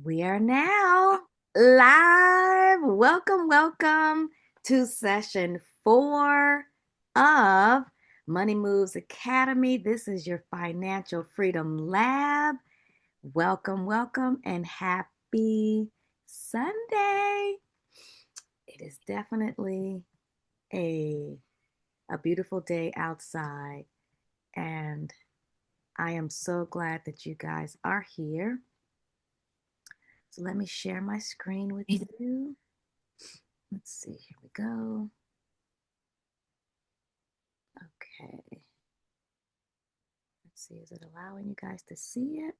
We are now live. Welcome to session 4 of Money Moves Academy. This is your financial freedom lab. Welcome, and happy Sunday. It is definitely a, a beautiful day outside, and I am so glad that you guys are here. So let me share my screen with you. Let's see, here we go. Okay. Let's see, is it allowing you guys to see it?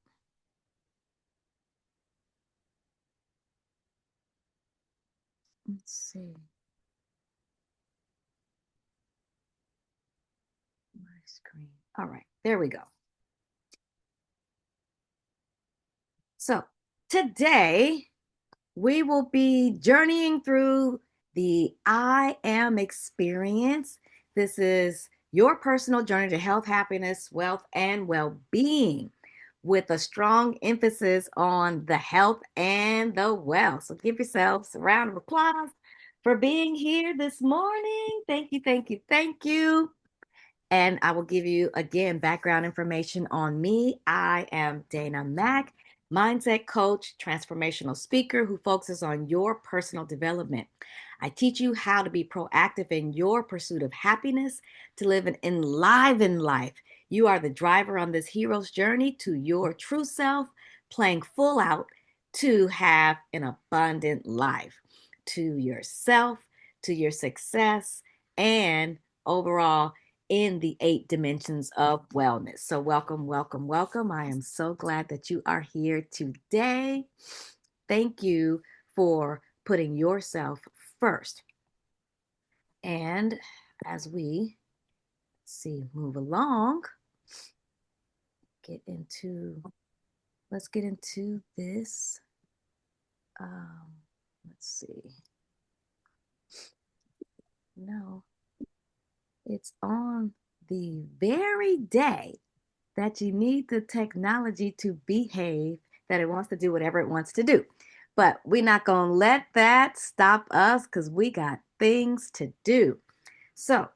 Let's see. My screen. All right, there we go. So today we will be journeying through the I Am experience. This is your personal journey to health, happiness, wealth, and well being with a strong emphasis on the health and the wealth. So give yourselves a round of applause for being here this morning. Thank you. And I will give you again background information on me. I am Dana Mack, mindset coach, transformational speaker who focuses on your personal development. I teach you how to be proactive in your pursuit of happiness, to live an enlivened life. You are the driver on this hero's journey to your true self, playing full out to have an abundant life, to yourself, to your success, and overall in the 8 dimensions of wellness. So, welcome. I am so glad that you are here today. Thank you for putting yourself first. And as we move along, let's get into this. Um, let's see. No, it's on the very day that you need the technology to behave, that it wants to do whatever it wants to do. But we're not going to let that stop us because we got things to do. So,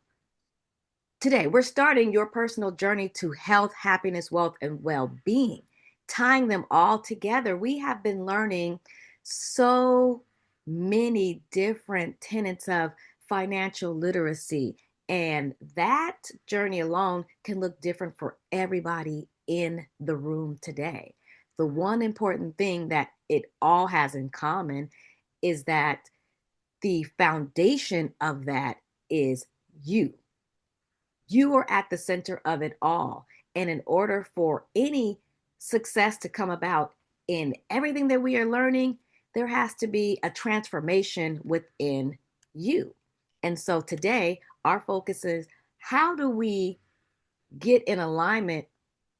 today we're starting your personal journey to health, happiness, wealth, and well being, tying them all together. We have been learning so many different tenets of financial literacy, and that journey alone can look different for everybody in the room today. The one important thing that it all has in common is that the foundation of that is you. You are at the center of it all. And in order for any success to come about in everything that we are learning, there has to be a transformation within you. And so today, our focus is how do we get in alignment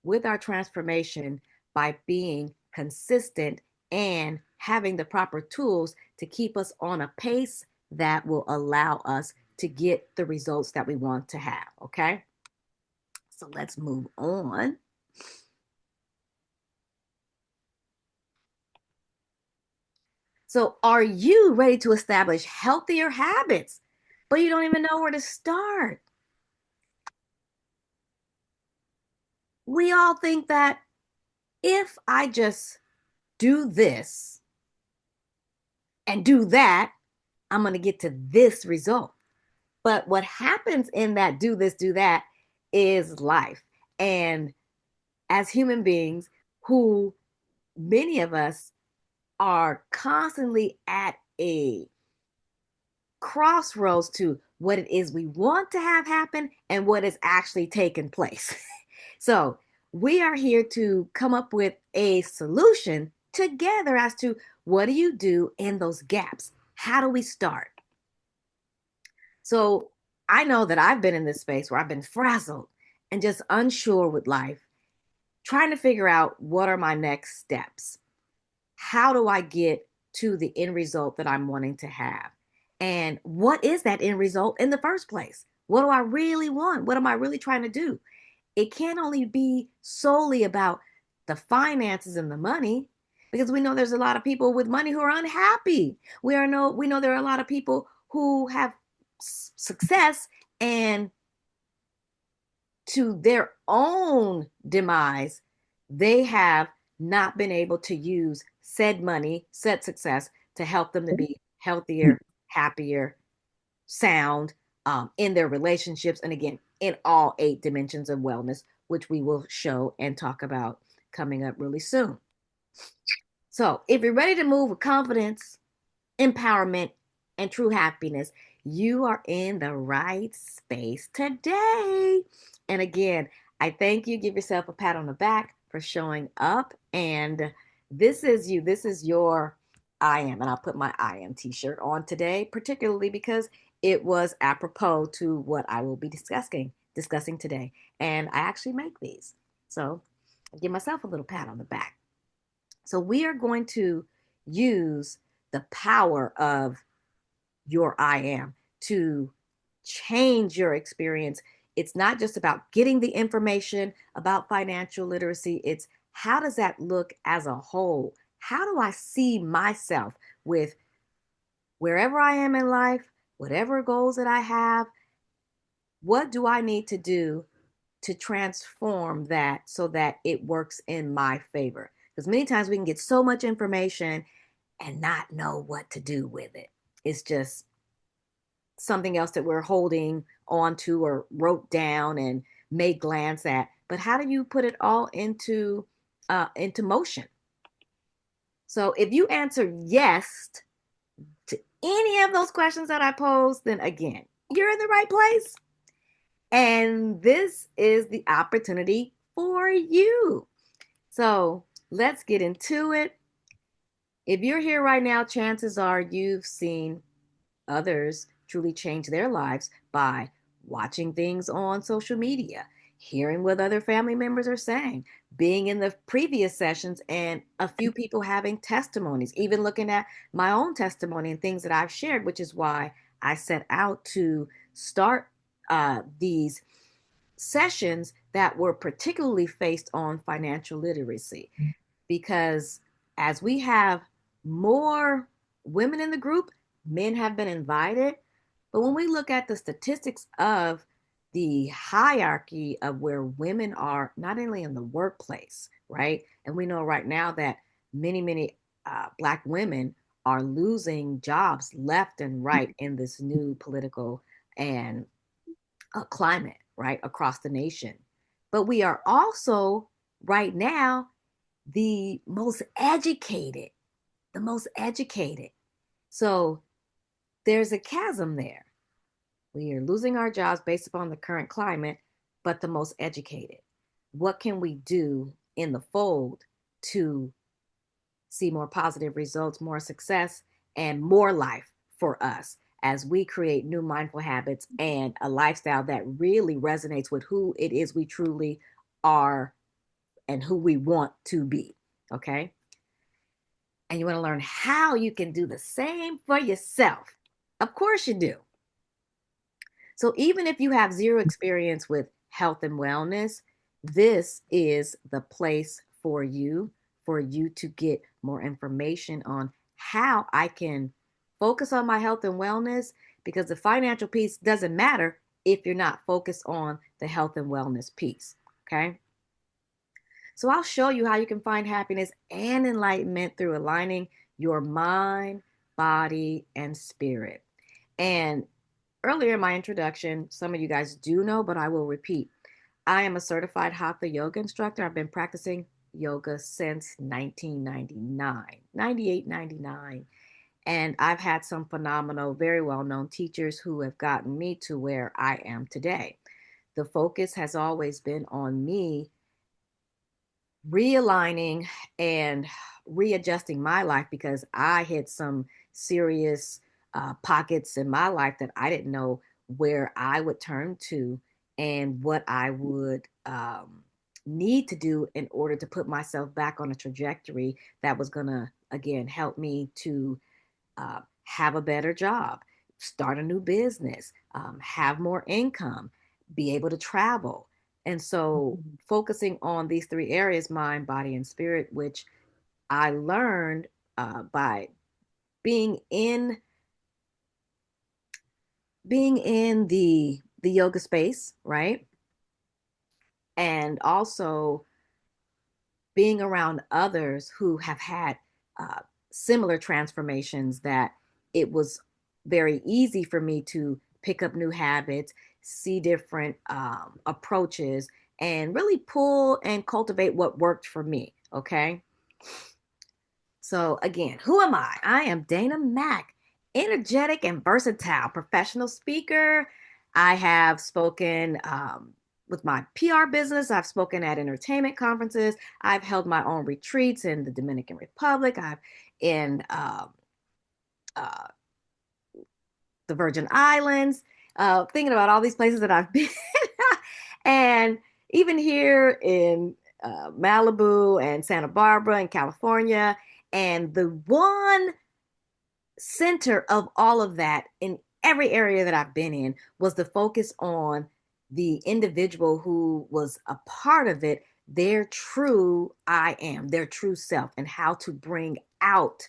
with our transformation by being consistent and having the proper tools to keep us on a pace that will allow us to get the results that we want to have. Okay. So let's move on. So, are you ready to establish healthier habits, but you don't even know where to start? We all think that if I just do this and do that, I'm going to get to this result. But what happens in that do this, do that is life. And as human beings, who many of us are constantly at a crossroads to what it is we want to have happen and what is actually taking place. So, we are here to come up with a solution together as to what do you do in those gaps? How do we start? So, I know that I've been in this space where I've been frazzled and just unsure with life, trying to figure out what are my next steps. How do I get to the end result that I'm wanting to have? And what is that end result in the first place? What do I really want? What am I really trying to do? It can't only be solely about the finances and the money. because we know there's a lot of people with money who are unhappy. We know there are a lot of people who have success, and to their own demise, they have not been able to use said money, said success to help them to be healthier, happier, sound, in their relationships. And again, in all 8 dimensions of wellness, which we will show and talk about coming up really soon. So, if you're ready to move with confidence, empowerment, and true happiness, you are in the right space today. And again, I thank you. Give yourself a pat on the back for showing up. And this is you. This is your I am. And I'll put my I am t shirt on today, particularly because it was apropos to what I will be discussing today. And I actually make these. So I give myself a little pat on the back. So we are going to use the power of your I am to change your experience. It's not just about getting the information about financial literacy, it's how does that look as a whole? How do I see myself with wherever I am in life, whatever goals that I have? What do I need to do to transform that so that it works in my favor? Because many times we can get so much information and not know what to do with it. It's just something else that we're holding on to or wrote down and may glance at. But how do you put it all into motion? So if you answer yes to any of those questions that I posed, then again, you're in the right place. And this is the opportunity for you. So let's get into it. If you're here right now, chances are you've seen others truly change their lives by watching things on social media, hearing what other family members are saying, being in the previous sessions, and a few people having testimonies, even looking at my own testimony and things that I've shared, which is why I set out to start these sessions that were particularly faced on financial literacy, because as we have more women in the group, men have been invited. But when we look at the statistics of the hierarchy of where women are, not only in the workplace, right? And we know right now that many Black women are losing jobs left and right in this new political and climate, right, across the nation. But we are also right now the most educated, the most educated. So there's a chasm there. We are losing our jobs based upon the current climate, but the most educated. What can we do in the fold to see more positive results, more success, and more life for us as we create new mindful habits and a lifestyle that really resonates with who it is we truly are and who we want to be? Okay. And you want to learn how you can do the same for yourself. Of course you do. So even if you have zero experience with health and wellness, this is the place for you to get more information on how I can focus on my health and wellness, because the financial piece doesn't matter if you're not focused on the health and wellness piece. Okay. So I'll show you how you can find happiness and enlightenment through aligning your mind, body, and spirit. And earlier in my introduction, some of you guys do know, but I will repeat. I am a certified Hatha yoga instructor. I've been practicing yoga since 1999, 98, 99. And I've had some phenomenal, very well known teachers who have gotten me to where I am today. The focus has always been on me realigning and readjusting my life, because I hit some serious pockets in my life that I didn't know where I would turn to and what I would need to do in order to put myself back on a trajectory that was going to, again, help me to have a better job, start a new business, have more income, be able to travel. And so focusing on these 3 areas, mind, body, and spirit, which I learned by being in the yoga space, right? And also being around others who have had uh, similar transformations, that it was very easy for me to pick up new habits, see different approaches, and really pull and cultivate what worked for me. Okay. So, again, who am I? I am Dana Mack, energetic and versatile professional speaker. I have spoken with my PR business, I've spoken at entertainment conferences, I've held my own retreats in the Dominican Republic, I've in uh, the Virgin Islands, thinking about all these places that I've been. And even here in Malibu and Santa Barbara in California. And the one center of all of that in every area that I've been in was the focus on the individual who was a part of it, their true I am, their true self, and how to bring out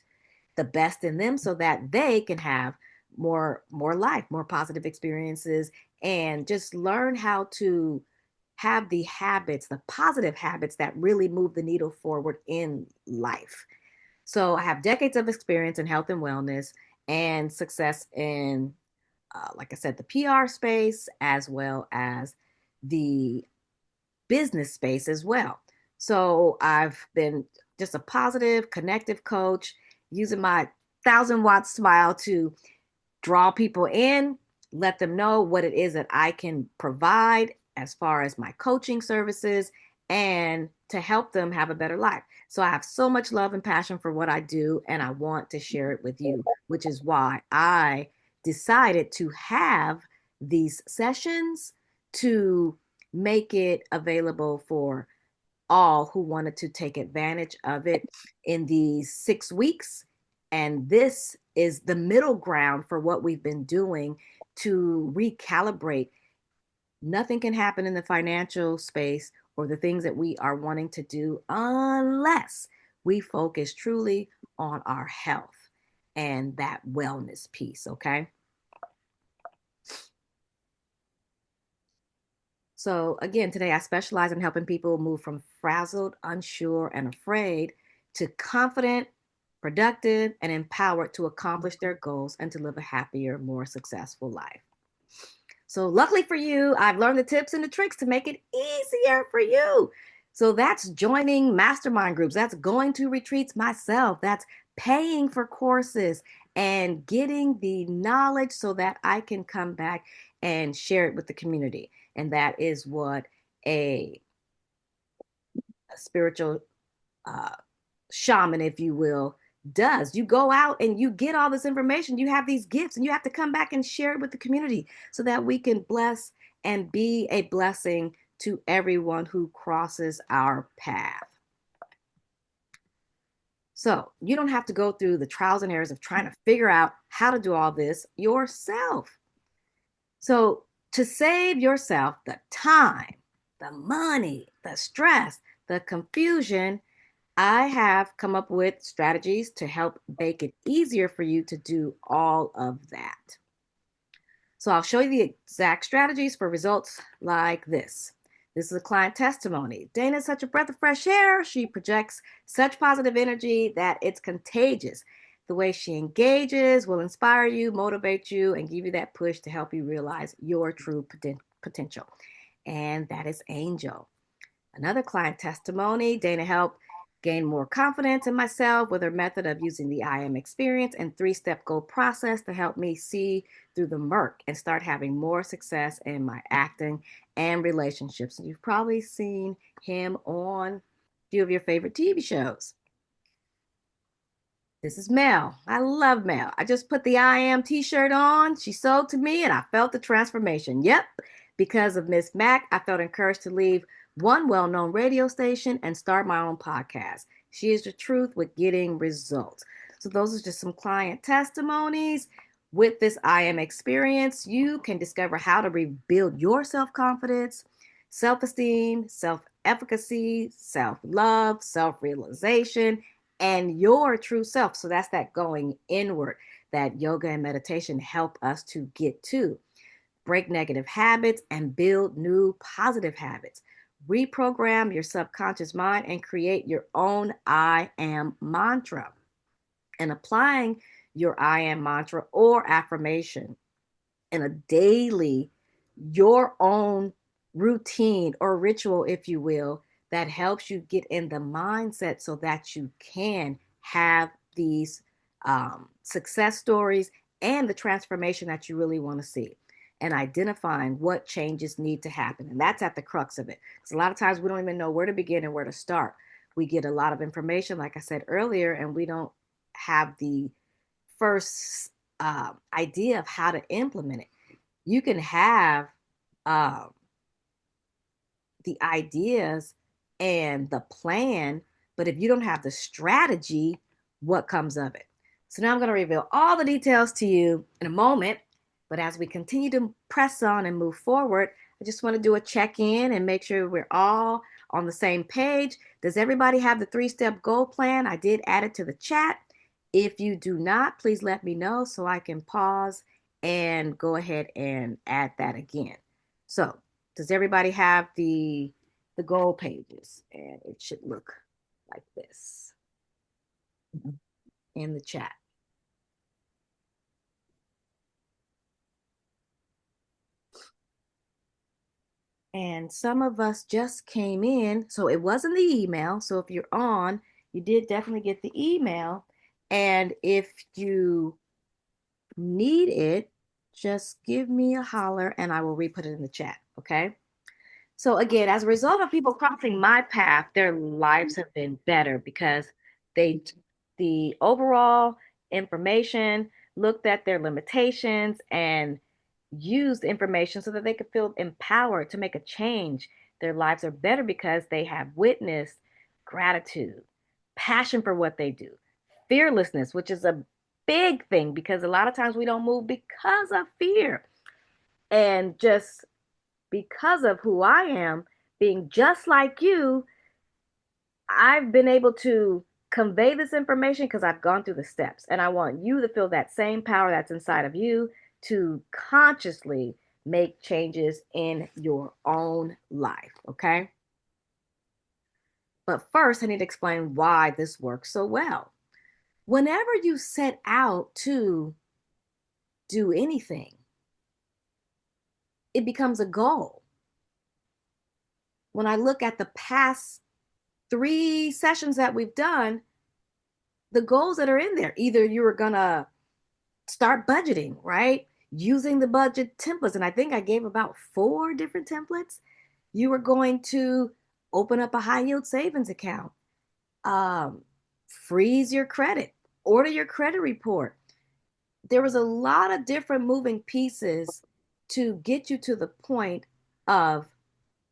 the best in them so that they can have more life, more positive experiences, and just learn how to have the habits, the positive habits that really move the needle forward in life. So I have decades of experience in health and wellness and success in, like I said, the PR space as well as the business space as well. So I've been just a positive, connective coach using my 1,000 watt smile to draw people in, let them know what it is that I can provide as far as my coaching services and to help them have a better life. So I have so much love and passion for what I do, and I want to share it with you, which is why I decided to have these sessions to make it available for all who wanted to take advantage of it in these 6 weeks. And this is the middle ground for what we've been doing to recalibrate. Nothing can happen in the financial space or the things that we are wanting to do unless we focus truly on our health and that wellness piece. Okay. So, again, today I specialize in helping people move from frazzled, unsure, and afraid to confident, productive, and empowered to accomplish their goals and to live a happier, more successful life. So, luckily for you, I've learned the tips and the tricks to make it easier for you. So, that's joining mastermind groups, that's going to retreats myself, that's paying for courses and getting the knowledge so that I can come back and share it with the community. And that is what a spiritual uh, shaman, if you will, does. You go out and you get all this information, you have these gifts, and you have to come back and share it with the community so that we can bless and be a blessing to everyone who crosses our path. So you don't have to go through the trials and errors of trying to figure out how to do all this yourself. So to save yourself the time, the money, the stress, the confusion, I have come up with strategies to help make it easier for you to do all of that. So I'll show you the exact strategies for results like this. This is a client testimony. Dana is such a breath of fresh air. She projects such positive energy that it's contagious. The way she engages will inspire you, motivate you, and give you that push to help you realize your true potential. And that is Angel. Another client testimony. Dana helped gain more confidence in myself with her method of using the I am experience and 3-step goal process to help me see through the murk and start having more success in my acting and relationships. And you've probably seen him on a few of your favorite TV shows. This is Mel. I love Mel. I just put the I Am t-shirt on. She sold to me and I felt the transformation. Yep. Because of Miss Macc, I felt encouraged to leave one well-known radio station and start my own podcast. She is the truth with getting results. So those are just some client testimonies. With this I Am experience, you can discover how to rebuild your self-confidence, self-esteem, self-efficacy, self-love, self-realization, and your true self. So that's that going inward that yoga and meditation help us to get to. Break negative habits and build new positive habits. Reprogram your subconscious mind and create your own I am mantra. And applying your I am mantra or affirmation in a daily, your own routine or ritual, if you will, that helps you get in the mindset so that you can have these success stories and the transformation that you really want to see, and identifying what changes need to happen. And that's at the crux of it. Because a lot of times we don't even know where to begin and where to start. We get a lot of information, like I said earlier, and we don't have the first idea of how to implement it. You can have uh, the ideas and the plan, but if you don't have the strategy, what comes of it? So now I'm going to reveal all the details to you in a moment. But as we continue to press on and move forward, I just want to do a check in and make sure we're all on the same page. Does everybody have the 3-step goal plan? I did add it to the chat. If you do not, please let me know so I can pause and go ahead and add that again. So, does everybody have the goal pages? And it should look like this in the chat. And some of us just came in, so it wasn't the email. So if you're on, you did definitely get the email. And if you need it, just give me a holler and I will re-put it in the chat. Okay. So again, as a result of people crossing my path, their lives have been better because they the overall information looked at their limitations and used the information so that they could feel empowered to make a change. Their lives are better because they have witnessed gratitude, passion for what they do, fearlessness, which is a big thing because a lot of times we don't move because of fear, and just because of who I am, being just like you, I've been able to convey this information because I've gone through the steps. And I want you to feel that same power that's inside of you to consciously make changes in your own life. Okay. But first, I need to explain why this works so well. Whenever you set out to do anything, it becomes a goal. When I look at the past 3 sessions that we've done, the goals that are in there, either you were going to start budgeting, right? Using the budget templates. And I think I gave about 4 different templates. You were going to open up a high yield savings account, um, freeze your credit, order your credit report. There was a lot of different moving pieces to get you to the point of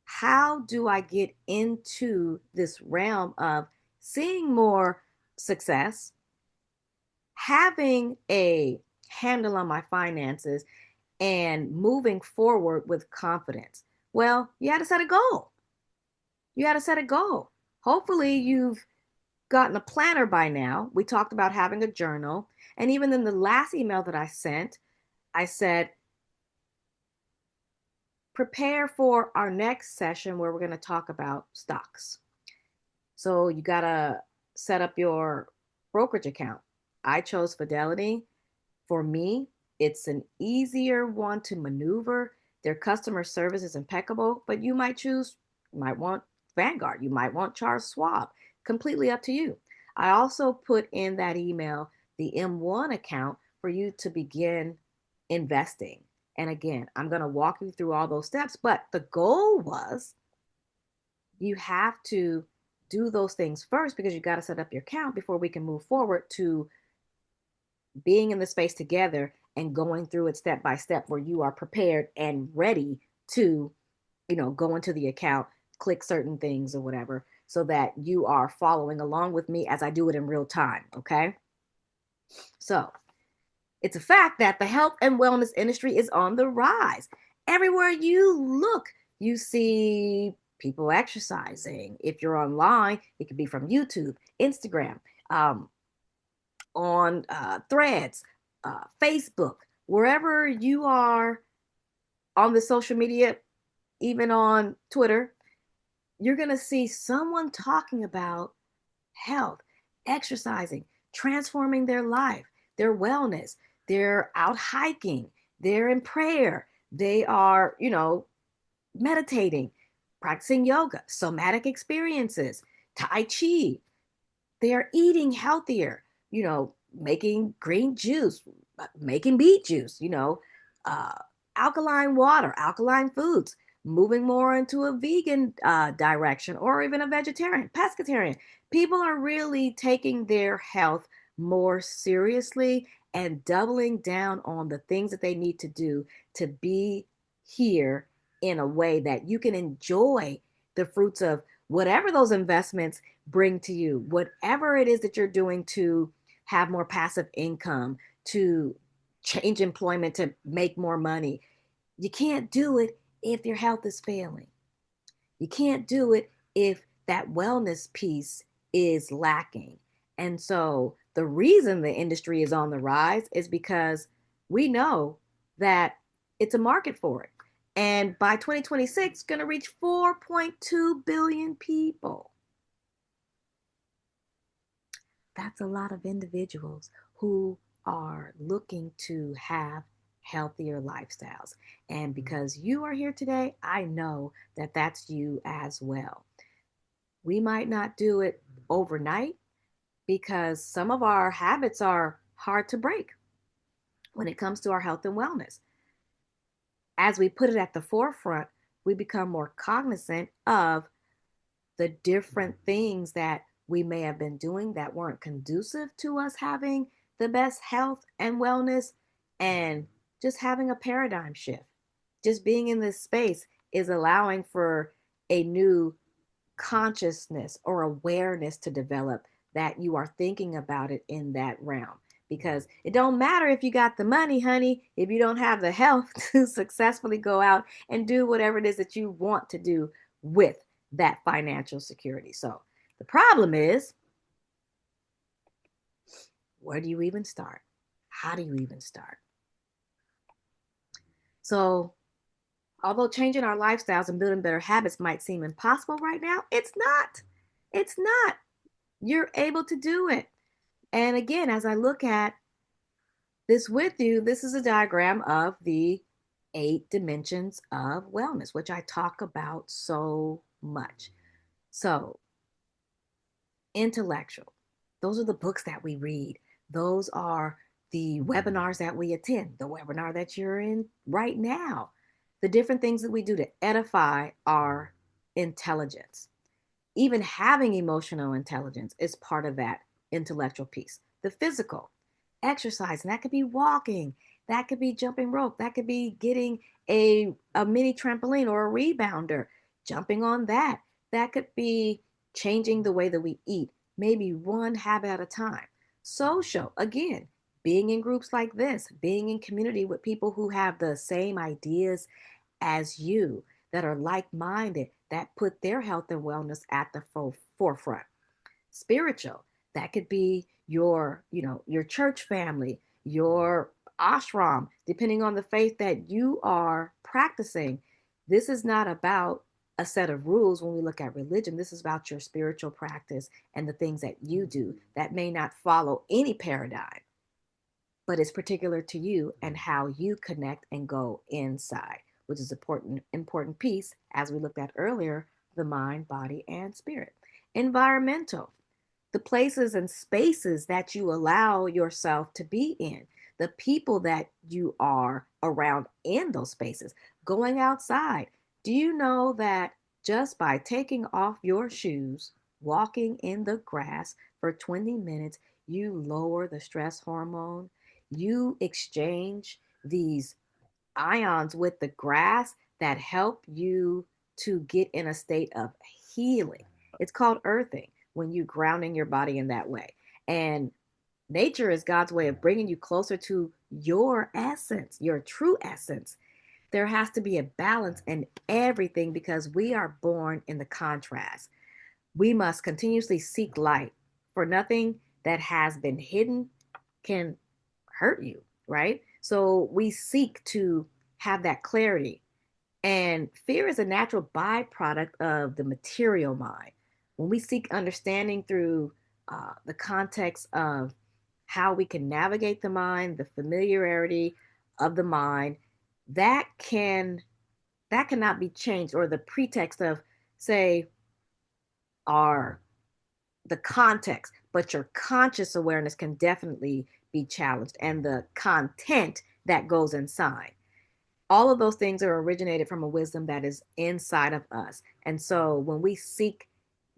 how do I get into this realm of seeing more success, having a handle on my finances, and moving forward with confidence? Well, you had to set a goal. You had to set a goal. Hopefully, you've gotten a planner by now. We talked about having a journal. And even in the last email that I sent, I said, prepare for our next session where we're going to talk about stocks. So you got to set up your brokerage account. I chose Fidelity. For me, it's an easier one to maneuver. Their customer service is impeccable, but you might want Vanguard, you might want Charles Schwab. Completely up to you. I also put in that email the M1 account for you to begin investing. And again, I'm going to walk you through all those steps, but the goal was you have to do those things first because you got to set up your account before we can move forward to being in the space together and going through it step by step where you are prepared and ready to, go into the account, click certain things or whatever, so that you are following along with me as I do it in real time. Okay. So it's a fact that the health and wellness industry is on the rise. Everywhere you look, you see people exercising. If you're online, it could be from YouTube, Instagram. um, on Threads, Facebook, wherever you are on the social media, even on Twitter, you're going to see someone talking about health, exercising, transforming their life, their wellness. They're out hiking, they're in prayer, they are, meditating, practicing yoga, somatic experiences, Tai Chi. They're eating healthier, making green juice, making beet juice, uh, alkaline water, alkaline foods, moving more into a vegan direction or even a vegetarian, pescatarian. People are really taking their health more seriously and doubling down on the things that they need to do to be here in a way that you can enjoy the fruits of whatever those investments bring to you, whatever it is that you're doing to have more passive income, to change employment, to make more money. You can't do it if your health is failing. You can't do it if that wellness piece is lacking. And so the reason the industry is on the rise is because we know that it's a market for it. And by 2026, it's going to reach 4.2 billion people. That's a lot of individuals who are looking to have healthier lifestyles. And because you are here today, I know that that's you as well. We might not do it overnight because some of our habits are hard to break when it comes to our health and wellness. As we put it at the forefront, we become more cognizant of the different things that we may have been doing that weren't conducive to us having the best health and wellness, and just having a paradigm shift. Just being in this space is allowing for a new consciousness or awareness to develop, that you are thinking about it in that realm, because it don't matter if you got the money, honey, if you don't have the health to successfully go out and do whatever it is that you want to do with that financial security. So the problem is, where do you even start? How do you even start? So although changing our lifestyles and building better habits might seem impossible right now, it's not. It's not. You're able to do it. And again, as I look at this with you, this is a diagram of the 8 dimensions of wellness, which I talk about so much. So, intellectual, those are the books that we read, those are the webinars that we attend, the webinar that you're in right now, the different things that we do to edify our intelligence. Even having emotional intelligence is part of that intellectual piece. The physical, exercise, and that could be walking, that could be jumping rope, that could be getting a mini trampoline or a rebounder, jumping on that. That could be changing the way that we eat, maybe one habit at a time. Social, again, being in groups like this, being in community with people who have the same ideas as you, that are like minded, that put their health and wellness at the forefront. Spiritual, that could be your church family, your ashram, depending on the faith that you are practicing. This is not about a set of rules when we look at religion. This is about your spiritual practice and the things that you do that may not follow any paradigm, but it's particular to you and how you connect and go inside, which is important piece, as we looked at earlier, the mind, body, and spirit. Environmental, the places and spaces that you allow yourself to be in, the people that you are around in those spaces, going outside. Do you know that just by taking off your shoes, walking in the grass for 20 minutes, you lower the stress hormone? You exchange these ions with the grass that help you to get in a state of healing. It's called earthing when you grounding your body in that way. And nature is God's way of bringing you closer to your essence, your true essence. There has to be a balance in everything because we are born in the contrast. We must continuously seek light, for nothing that has been hidden can hurt you, right? So we seek to have that clarity. And fear is a natural byproduct of the material mind. When we seek understanding through the context of how we can navigate the mind, the familiarity of the mind, that can that cannot be changed, or the pretext of, say, our the context, but your conscious awareness can definitely be challenged, and the content that goes inside. All of those things are originated from a wisdom that is inside of us. And so when we seek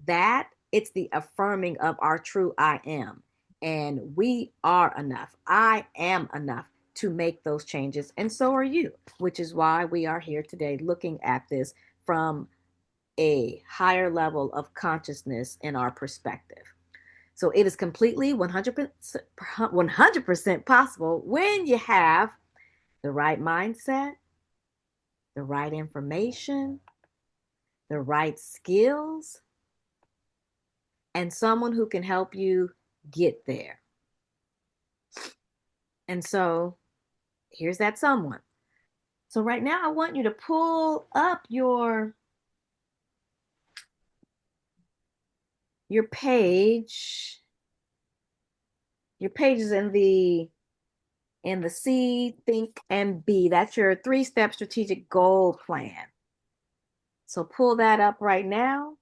that, it's the affirming of our true I am. And we are enough. I am enough to make those changes. And so are you, which is why we are here today looking at this from a higher level of consciousness in our perspective. So it is completely 100% possible when you have the right mindset, the right information, the right skills, and someone who can help you get there. And so here's that someone. So right now I want you to pull up your page. Your page is in the C, think, and B. That's your 3-step strategic goal plan. So pull that up right now.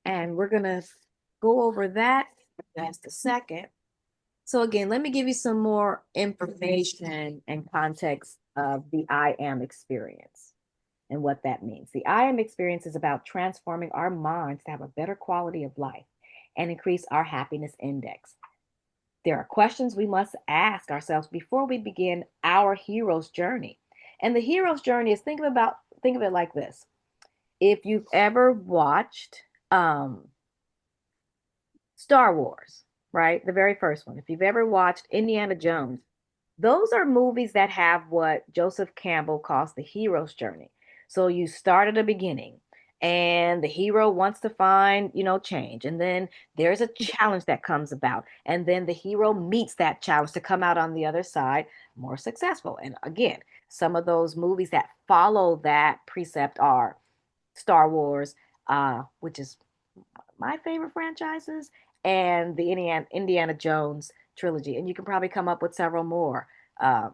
And we're going to go over that in just a second. So again, let me give you some more information and context of the I am experience and what that means. The I am experience is about transforming our minds to have a better quality of life and increase our happiness index. There are questions we must ask ourselves before we begin our hero's journey. And the hero's journey is think of it like this. If you've ever watched Star Wars, right? The very first one. If you've ever watched Indiana Jones, those are movies that have what Joseph Campbell calls the hero's journey. So you start at the beginning and the hero wants to find, change. And then there's a challenge that comes about. And then the hero meets that challenge to come out on the other side more successful. And again, some of those movies that follow that precept are Star Wars, which is my favorite franchises, and the Indiana Jones trilogy. And you can probably come up with several more. Um,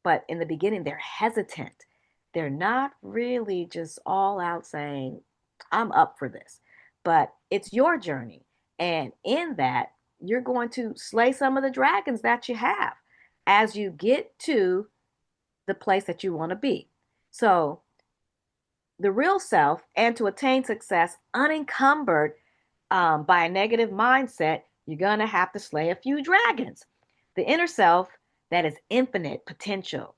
but in the beginning, they're hesitant. They're not really just all out saying, I'm up for this. But it's your journey. And in that, you're going to slay some of the dragons that you have as you get to the place that you want to be. So, the real self, and to attain success unencumbered by a negative mindset, you're going to have to slay a few dragons. The inner self, that is infinite potential,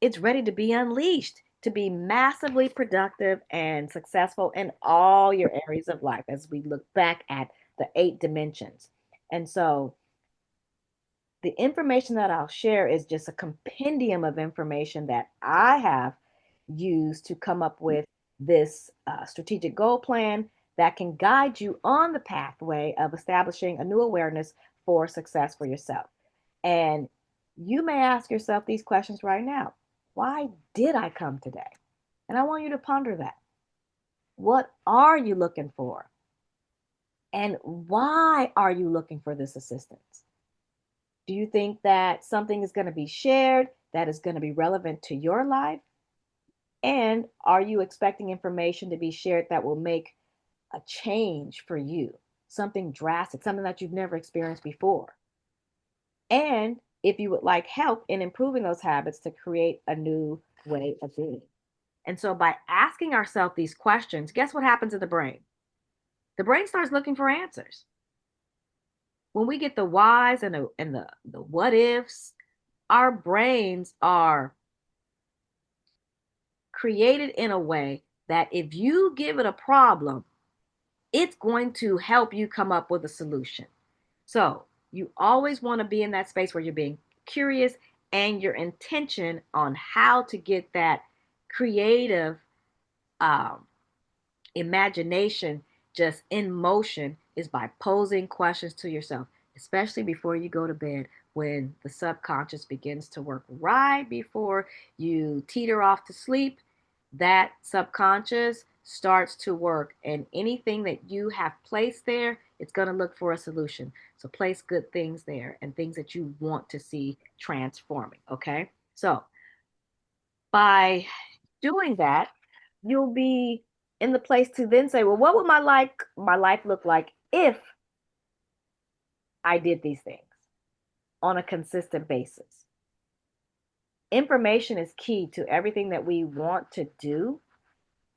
it's ready to be unleashed, to be massively productive and successful in all your areas of life as we look back at the 8 dimensions. And so the information that I'll share is just a compendium of information that I have used to come up with this strategic goal plan that can guide you on the pathway of establishing a new awareness for success for yourself. And you may ask yourself these questions right now. Why did I come today? And I want you to ponder that. What are you looking for? And why are you looking for this assistance? Do you think that something is going to be shared that is going to be relevant to your life? And are you expecting information to be shared that will make a change for you, something drastic, something that you've never experienced before? And if you would like help in improving those habits to create a new way of being. And so by asking ourselves these questions, guess what happens to the brain? The brain starts looking for answers. When we get the whys and the what ifs, our brains are created in a way that if you give it a problem, it's going to help you come up with a solution. So you always want to be in that space where you're being curious and your intention on how to get that creative imagination just in motion is by posing questions to yourself, especially before you go to bed, when the subconscious begins to work right before you teeter off to sleep. That subconscious starts to work, and anything that you have placed there, it's going to look for a solution. So place good things there and things that you want to see transforming. Okay. So by doing that, you'll be in the place to then say, well, what would my life look like if I did these things on a consistent basis? Information is key to everything that we want to do.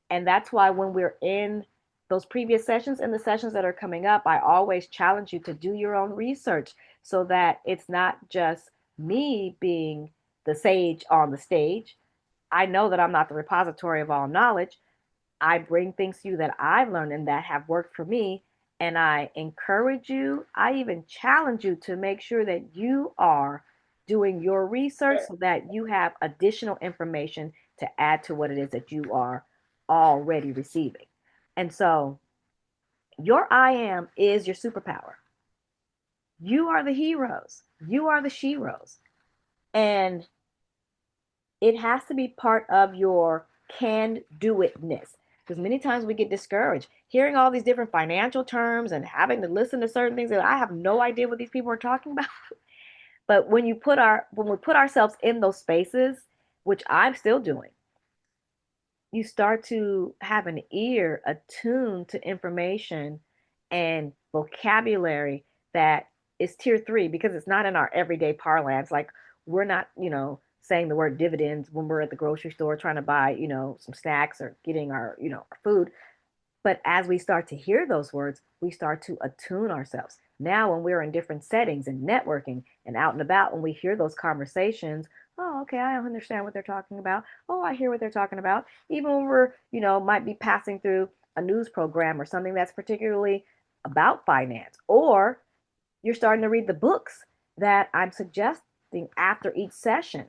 And that's why when we're in those previous sessions and the sessions that are coming up, I always challenge you to do your own research so that it's not just me being the sage on the stage. I know that I'm not the repository of all knowledge. I bring things to you that I've learned and that have worked for me. And I encourage you, I even challenge you to make sure that you are doing your research so that you have additional information to add to what it is that you are already receiving. And so your I am is your superpower. You are the heroes, you are the sheroes. And it has to be part of your can do itness. Because many times we get discouraged hearing all these different financial terms and having to listen to certain things that I have no idea what these people are talking about. But when we put ourselves in those spaces, which I'm still doing, you start to have an ear attuned to information and vocabulary that is tier three because it's not in our everyday parlance. Like we're not, saying the word dividends when we're at the grocery store trying to buy, some snacks or getting our, our food. But as we start to hear those words, we start to attune ourselves. Now, when we're in different settings and networking and out and about, when we hear those conversations, oh, okay, I understand what they're talking about. Oh, I hear what they're talking about. Even when we're, might be passing through a news program or something that's particularly about finance, or you're starting to read the books that I'm suggesting after each session.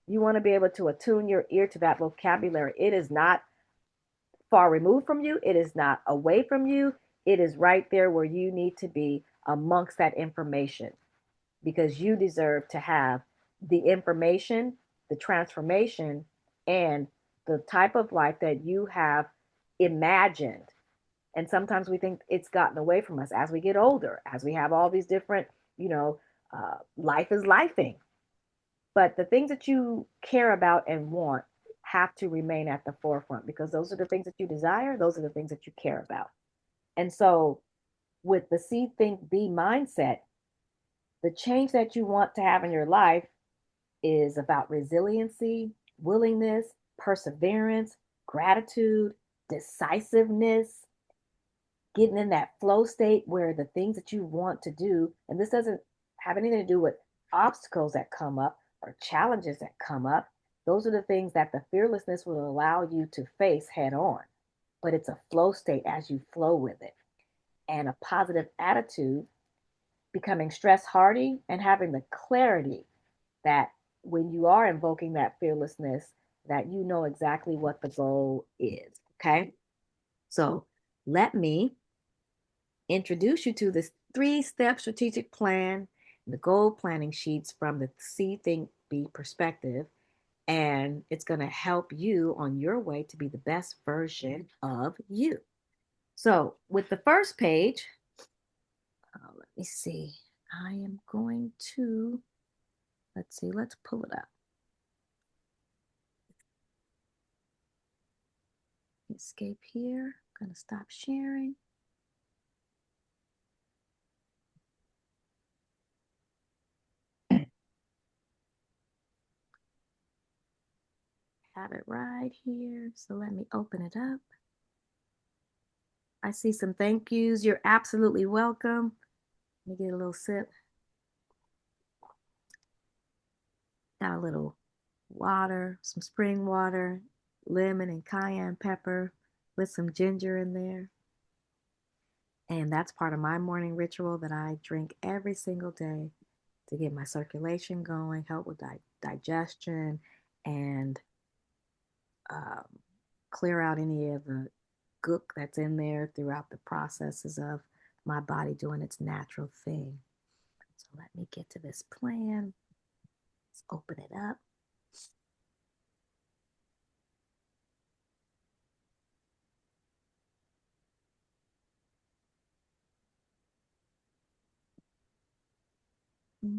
You want to be able to attune your ear to that vocabulary. It is not far removed from you, it is not away from you. It is right there where you need to be amongst that information because you deserve to have the information, the transformation, and the type of life that you have imagined. And sometimes we think it's gotten away from us as we get older, as we have all these different, life is lifing. But the things that you care about and want have to remain at the forefront because those are the things that you desire, those are the things that you care about. And so, with the see, think, be mindset, the change that you want to have in your life is about resiliency, willingness, perseverance, gratitude, decisiveness, getting in that flow state where the things that you want to do, and this doesn't have anything to do with obstacles that come up or challenges that come up. Those are the things that the fearlessness will allow you to face head on. But it's a flow state as you flow with it. And a positive attitude, becoming stress hardy and having the clarity that when you are invoking that fearlessness, that you know exactly what the goal is. Okay. So let me introduce you to this three-step strategic plan, the goal planning sheets from the See, Think, Be perspective. And it's going to help you on your way to be the best version of you. So, with the first page, let me see. I am going to, let's see, let's pull it up. Escape here. I'm going to stop sharing. Have it right here. So let me open it up. I see some thank yous. You're absolutely welcome. Let me get a little sip. Got a little water, some spring water, lemon and cayenne pepper with some ginger in there. And that's part of my morning ritual that I drink every single day to get my circulation going, help with digestion, and um, clear out any of the gook that's in there throughout the processes of my body doing its natural thing. So let me get to this plan. Let's open it up.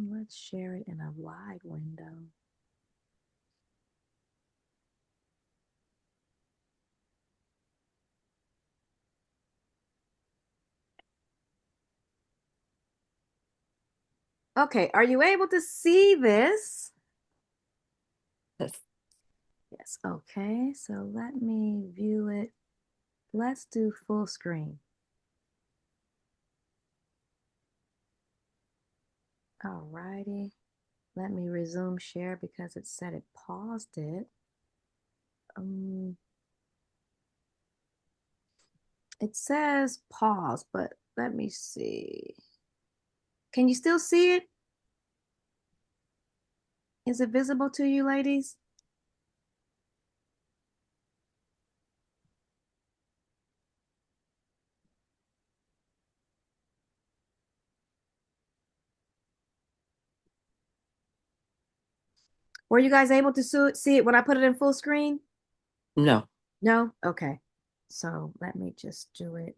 Let's share it in a wide window. Okay, are you able to see this? Yes. Yes, okay, so let me view it. Let's do full screen. All righty. Let me resume share because it said it paused it. It says pause, but let me see. Can you still see it? Is it visible to you, ladies? Were you guys able to see it when I put it in full screen? No. No? Okay. So let me just do it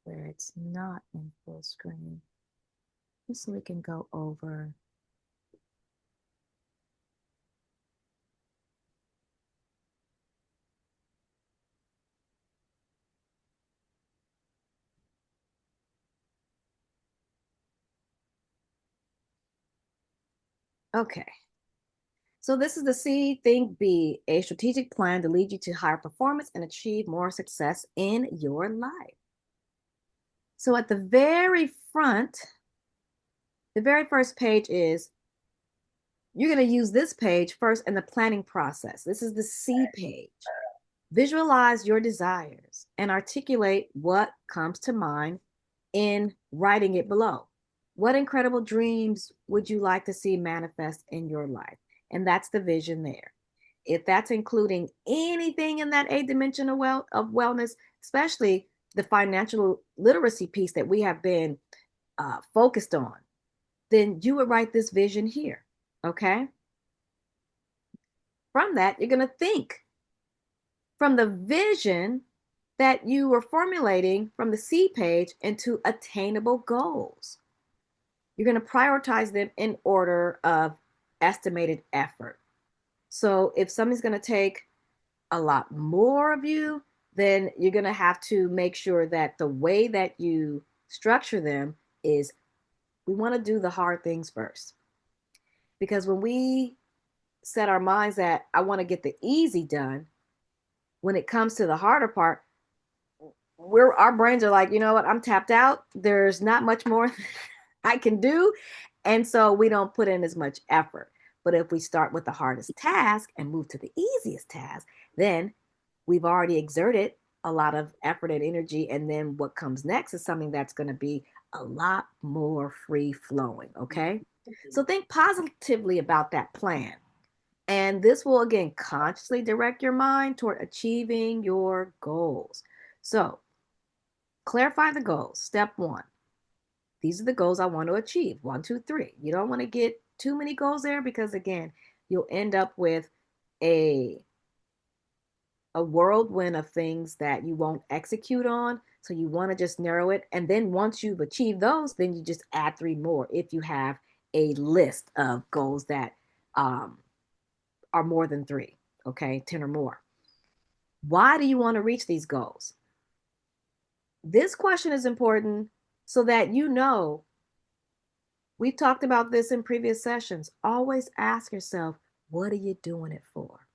where it's not in full screen, just so we can go over. Okay. So this is the C Think Be, a strategic plan to lead you to higher performance and achieve more success in your life. So at the very front, the very first page is you're going to use this page first in the planning process. This is the C page. Visualize your desires and articulate what comes to mind in writing it below. What incredible dreams would you like to see manifest in your life? And that's the vision there. If that's including anything in that eight dimensional of wellness, especially the financial literacy piece that we have been focused on, then you would write this vision here. Okay. From that, you're going to think from the vision that you were formulating from the C page into attainable goals. You're going to prioritize them in order of estimated effort. So if something's going to take a lot more of you, then you're going to have to make sure that the way that you structure them is we want to do the hard things first. Because when we set our minds that I want to get the easy done, when it comes to the harder part, our brains are like, you know what, I'm tapped out. There's not much more I can do. And so we don't put in as much effort. But if we start with the hardest task and move to the easiest task, then we've already exerted a lot of effort and energy. And then what comes next is something that's going to be a lot more free flowing. Okay. So think positively about that plan. And this will again consciously direct your mind toward achieving your goals. So clarify the goals. Step one. These are the goals I want to achieve. One, two, three. You don't want to get too many goals there because again, you'll end up with a whirlwind of things that you won't execute on. So you want to just narrow it. And then once you've achieved those, then you just add three more if you have a list of goals that are more than three, okay, 10 or more. Why do you want to reach these goals? This question is important so that you know. We've talked about this in previous sessions. Always ask yourself, what are you doing it for?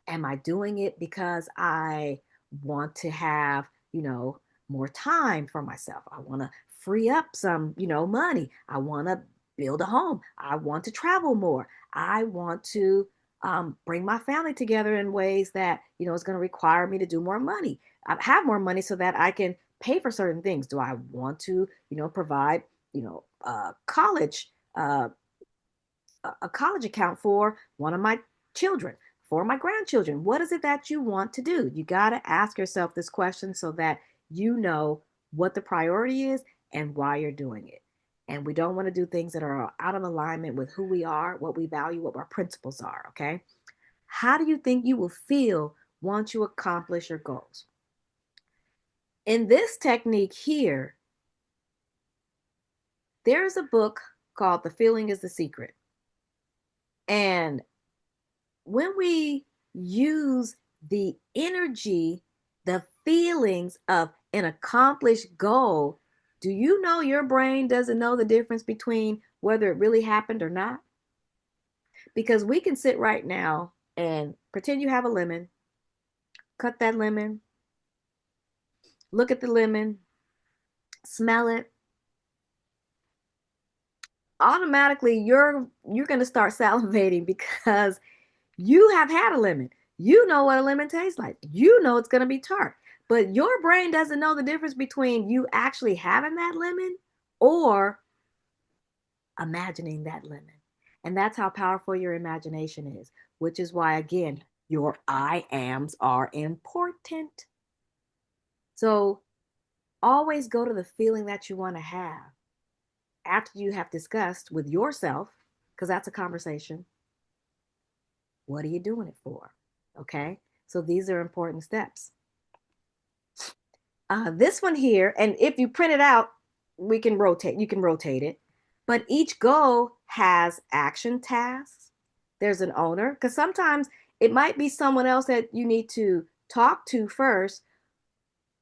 Am I doing it because I want to have, more time for myself? I want to free up some, money. I want to build a home. I want to travel more. I want to bring my family together in ways that, is going to require me to do more money. I have more money so that I can pay for certain things. Do I want to, provide, college, a college account for one of my children, for my grandchildren? What is it that you want to do? You got to ask yourself this question so that you know what the priority is and why you're doing it. And we don't want to do things that are out of alignment with who we are, what we value, what our principles are, okay? How do you think you will feel once you accomplish your goals? In this technique here, there's a book called The Feeling is the Secret. And when we use the energy, the feelings of an accomplished goal, do you know your brain doesn't know the difference between whether it really happened or not? Because we can sit right now and pretend you have a lemon, cut that lemon, look at the lemon, smell it. Automatically, you're going to start salivating because you have had a lemon. You know what a lemon tastes like. You know it's going to be tart. But your brain doesn't know the difference between you actually having that lemon or imagining that lemon. And that's how powerful your imagination is, which is why, again, your I ams are important. So always go to the feeling that you want to have after you have discussed with yourself, because that's a conversation. What are you doing it for? Okay. So these are important steps. This one here, and if you print it out, you can rotate it. But each goal has action tasks. There's an owner, because sometimes it might be someone else that you need to talk to first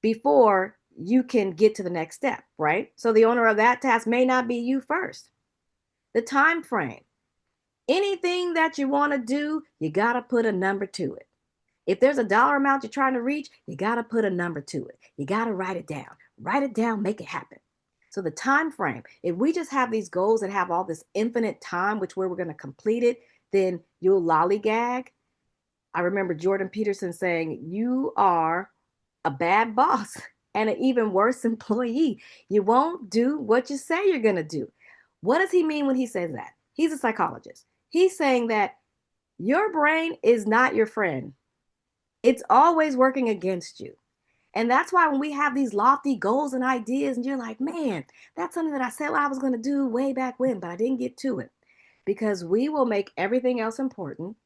before you can get to the next step, right? So the owner of that task may not be you first. The time frame. Anything that you want to do, you got to put a number to it. If there's a dollar amount you're trying to reach, you got to put a number to it. You got to write it down. Write it down, make it happen. So the time frame, if we just have these goals that have all this infinite time, which where we're going to complete it, then you'll lollygag. I remember Jordan Peterson saying, you are a bad boss and an even worse employee. You won't do what you say you're going to do. What does he mean when he says that? He's a psychologist. He's saying that your brain is not your friend. It's always working against you. And that's why when we have these lofty goals and ideas, and you're like, man, that's something that I said I was going to do way back when, but I didn't get to it. Because we will make everything else important.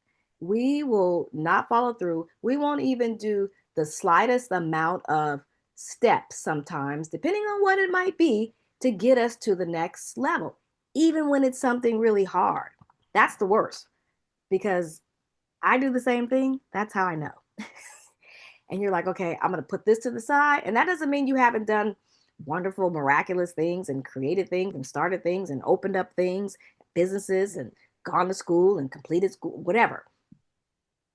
We will not follow through. We won't even do the slightest amount of steps sometimes, depending on what it might be, to get us to the next level, even when it's something really hard. That's the worst because I do the same thing. That's how I know. And you're like, okay, I'm going to put this to the side. And that doesn't mean you haven't done wonderful, miraculous things and created things and started things and opened up things, businesses and gone to school and completed school, whatever.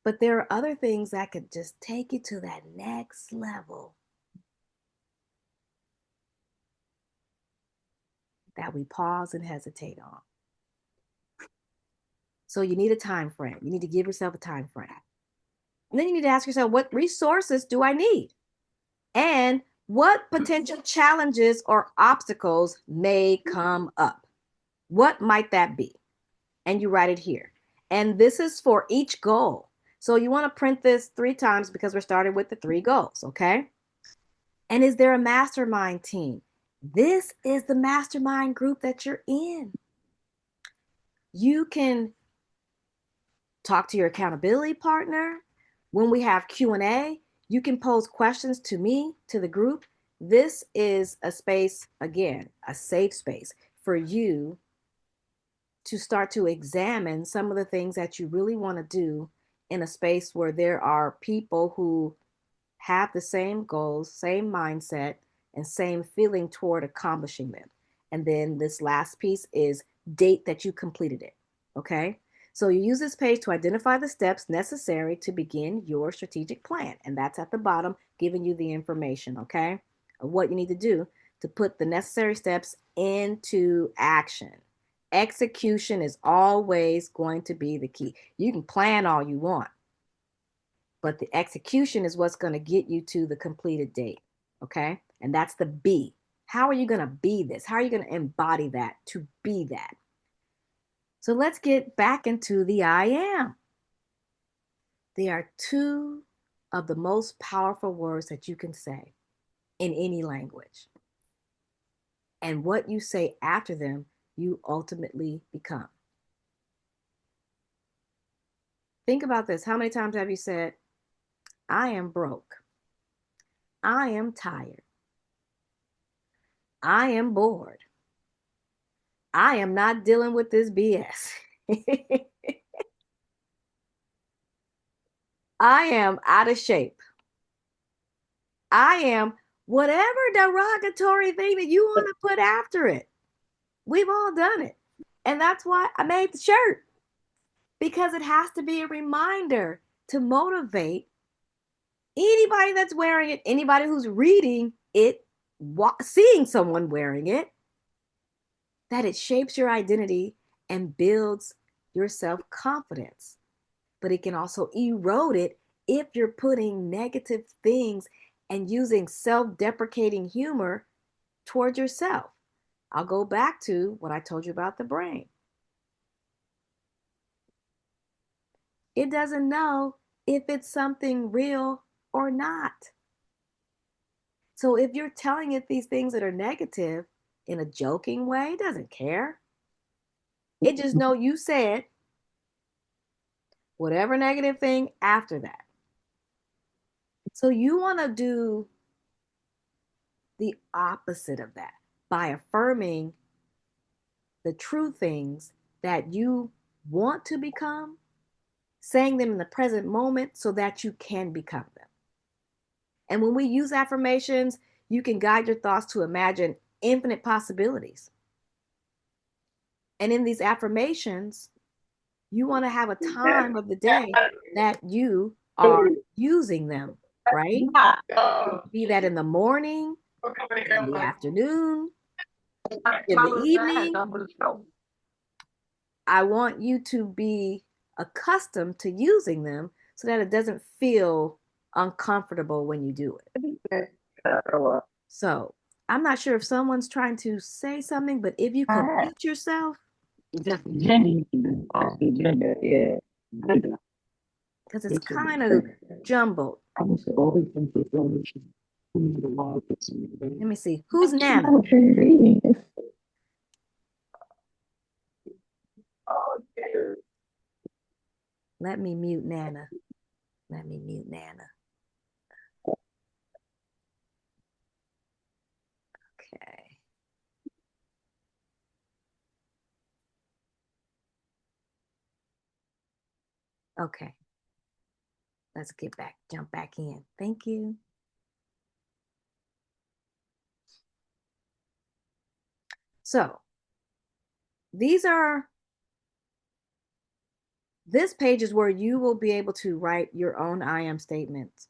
But there are other things that could just take you to that next level that we pause and hesitate on. So you need a time frame. You need to give yourself a time frame. And then you need to ask yourself, what resources do I need? And what potential challenges or obstacles may come up? What might that be? And you write it here. And this is for each goal. So you want to print this 3 times because we're starting with the 3 goals, okay? And is there a mastermind team? This is the mastermind group that you're in. You can talk to your accountability partner. When we have Q&A, you can pose questions to me, to the group. This is a space, again, a safe space for you to start to examine some of the things that you really want to do in a space where there are people who have the same goals, same mindset, and same feeling toward accomplishing them. And then this last piece is date that you completed it. Okay. So you use this page to identify the steps necessary to begin your strategic plan. And that's at the bottom, giving you the information, okay, of what you need to do to put the necessary steps into action. Execution is always going to be the key. You can plan all you want, but the execution is what's going to get you to the completed date, okay? And that's the B. How are you going to be this? How are you going to embody that to be that? So let's get back into the I am. They are two of the most powerful words that you can say in any language. And what you say after them, you ultimately become. Think about this. How many times have you said, I am broke? I am tired. I am bored. I am not dealing with this BS. I am out of shape. I am whatever derogatory thing that you want to put after it. We've all done it. And that's why I made the shirt, because it has to be a reminder to motivate anybody that's wearing it, anybody who's reading it, seeing someone wearing it, that it shapes your identity and builds your self confidence. But it can also erode it if you're putting negative things and using self deprecating humor towards yourself. I'll go back to what I told you about the brain. It doesn't know if it's something real or not. So if you're telling it these things that are negative in a joking way, it doesn't care. It just know you said whatever negative thing after that. So you want to do the opposite of that by affirming the true things that you want to become, saying them in the present moment so that you can become them. And when we use affirmations, you can guide your thoughts to imagine infinite possibilities. And in these affirmations, you want to have a time of the day that you are using them, right? Be that in the morning, in the afternoon, in the evening. I want you to be accustomed to using them so that it doesn't feel uncomfortable when you do it. So I'm not sure if someone's trying to say something, but if you can mute yourself, because it's kind of jumbled. Let me see. Who's Nana? Let me mute Nana. Let me mute Nana. Okay. Okay. Let's get back, jump back in. Thank you. So this page is where you will be able to write your own I am statements.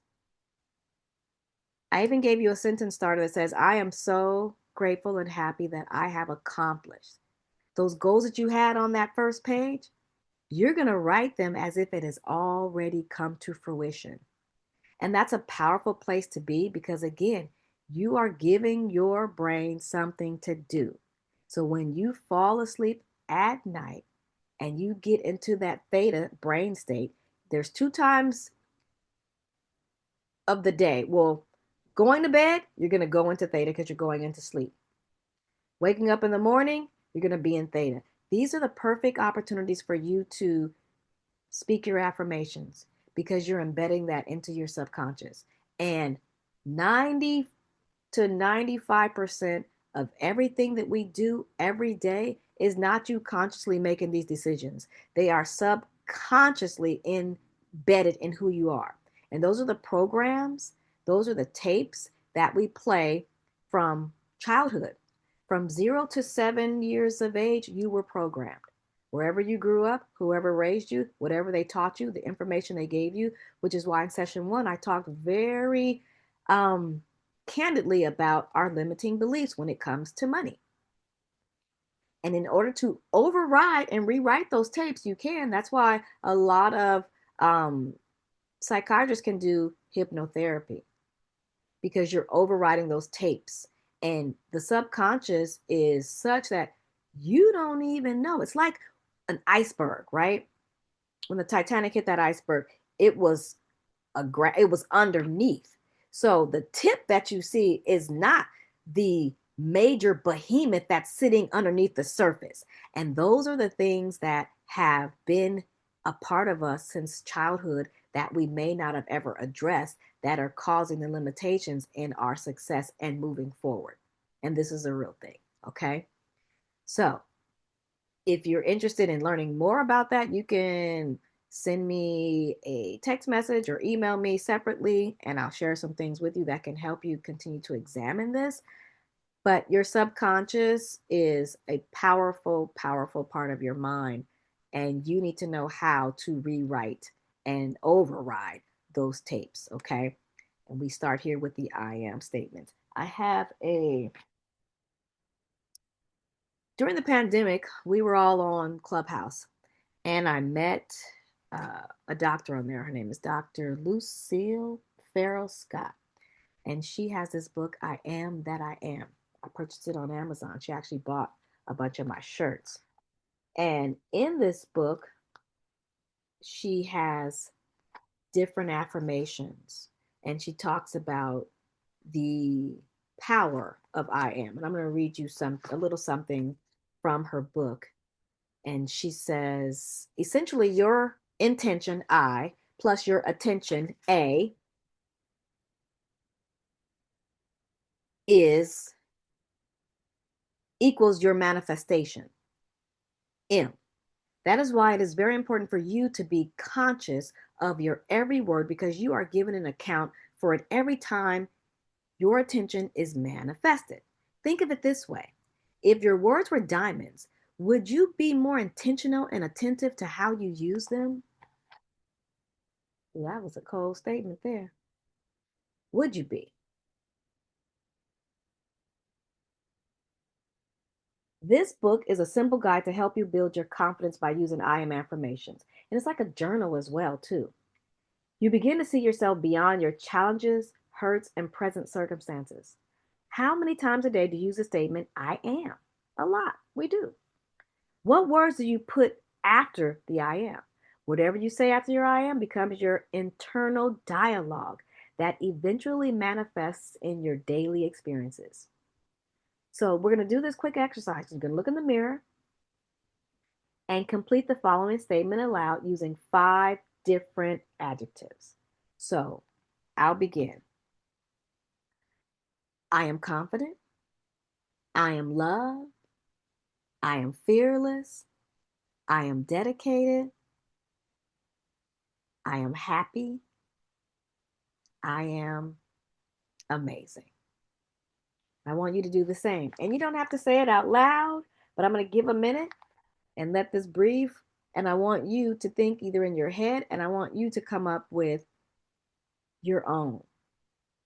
I even gave you a sentence starter that says, I am so grateful and happy that I have accomplished those goals that you had on that first page. You're going to write them as if it has already come to fruition. And that's a powerful place to be because, again, you are giving your brain something to do. So when you fall asleep at night and you get into that theta brain state, there's 2 times of the day. Well, going to bed, you're going to go into theta because you're going into sleep. Waking up in the morning, you're going to be in theta. These are the perfect opportunities for you to speak your affirmations because you're embedding that into your subconscious. And 90 to 95% of everything that we do every day is not you consciously making these decisions. They are subconsciously embedded in who you are. And those are the programs, those are the tapes that we play from childhood. From 0 to 7 years of age, you were programmed. Wherever you grew up, whoever raised you, whatever they taught you, the information they gave you, which is why in session 1, I talked very candidly about our limiting beliefs when it comes to money. And in order to override and rewrite those tapes, you can. That's why a lot of psychiatrists can do hypnotherapy because you're overriding those tapes. And the subconscious is such that you don't even know. It's like an iceberg, right? When the Titanic hit that iceberg, It was it was underneath. So the tip that you see is not the major behemoth that's sitting underneath the surface. And those are the things that have been a part of us since childhood that we may not have ever addressed that are causing the limitations in our success and moving forward. And this is a real thing. Okay. So if you're interested in learning more about that, you can send me a text message or email me separately, and I'll share some things with you that can help you continue to examine this. But your subconscious is a powerful, powerful part of your mind, and you need to know how to rewrite and override those tapes, okay? And we start here with the I am statement. I have a During the pandemic, we were all on Clubhouse, and I met a doctor on there. Her name is Dr. Lucille Farrell Scott, and she has this book, I Am That I Am. I purchased it on Amazon. She actually bought a bunch of my shirts. And in this book, she has different affirmations, and she talks about the power of I am. And I'm going to read you a little something from her book. And she says, essentially, your intention, I, plus your attention, A, is equals your manifestation, M. That is why it is very important for you to be conscious of your every word because you are given an account for it every time your attention is manifested. Think of it this way. If your words were diamonds, would you be more intentional and attentive to how you use them? That was a cold statement there. Would you be? This book is a simple guide to help you build your confidence by using I am affirmations. And it's like a journal as well, too. You begin to see yourself beyond your challenges, hurts, and present circumstances. How many times a day do you use the statement, I am? A lot. We do. What words do you put after the I am? Whatever you say after your I am becomes your internal dialogue that eventually manifests in your daily experiences. So, we're going to do this quick exercise. You're going to look in the mirror and complete the following statement aloud using 5 different adjectives. So, I'll begin. I am confident. I am loved. I am fearless. I am dedicated. I am happy. I am amazing. I want you to do the same. And you don't have to say it out loud, but I'm going to give a minute and let this breathe. And I want you to think either in your head and I want you to come up with your own.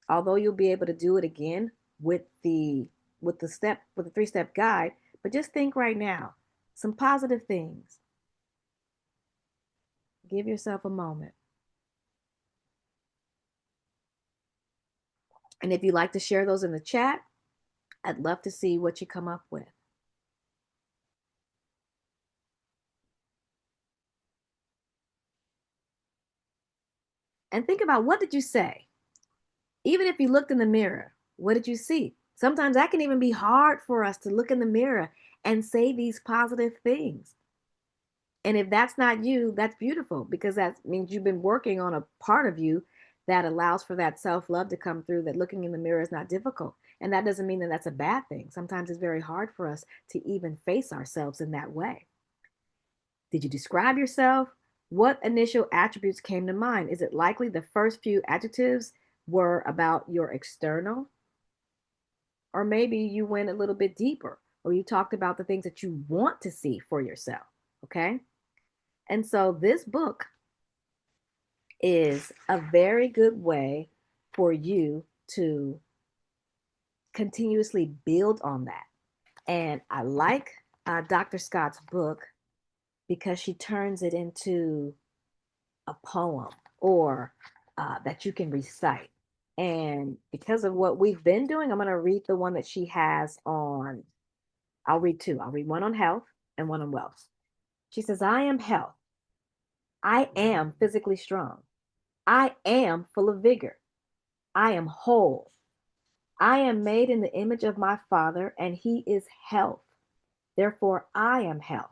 Although you'll be able to do it again with the with the 3-step guide, but just think right now some positive things. Give yourself a moment. And if you'd like to share those in the chat, I'd love to see what you come up with. And think about, what did you say? Even if you looked in the mirror, what did you see? Sometimes that can even be hard for us to look in the mirror and say these positive things. And if that's not you, that's beautiful because that means you've been working on a part of you that allows for that self love to come through, that looking in the mirror is not difficult. And that doesn't mean that that's a bad thing. Sometimes it's very hard for us to even face ourselves in that way. Did you describe yourself? What initial attributes came to mind? Is it likely the first few adjectives were about your external? Or maybe you went a little bit deeper, or you talked about the things that you want to see for yourself. Okay. And so this book is a very good way for you to continuously build on that. And I like Dr. Scott's book because she turns it into a poem or that you can recite. And because of what we've been doing, I'm going to read the one that she has on. I'll read 2. I'll read one on health and one on wealth. She says, I am health. I am physically strong. I am full of vigor. I am whole. I am made in the image of my Father, and He is health. Therefore, I am health.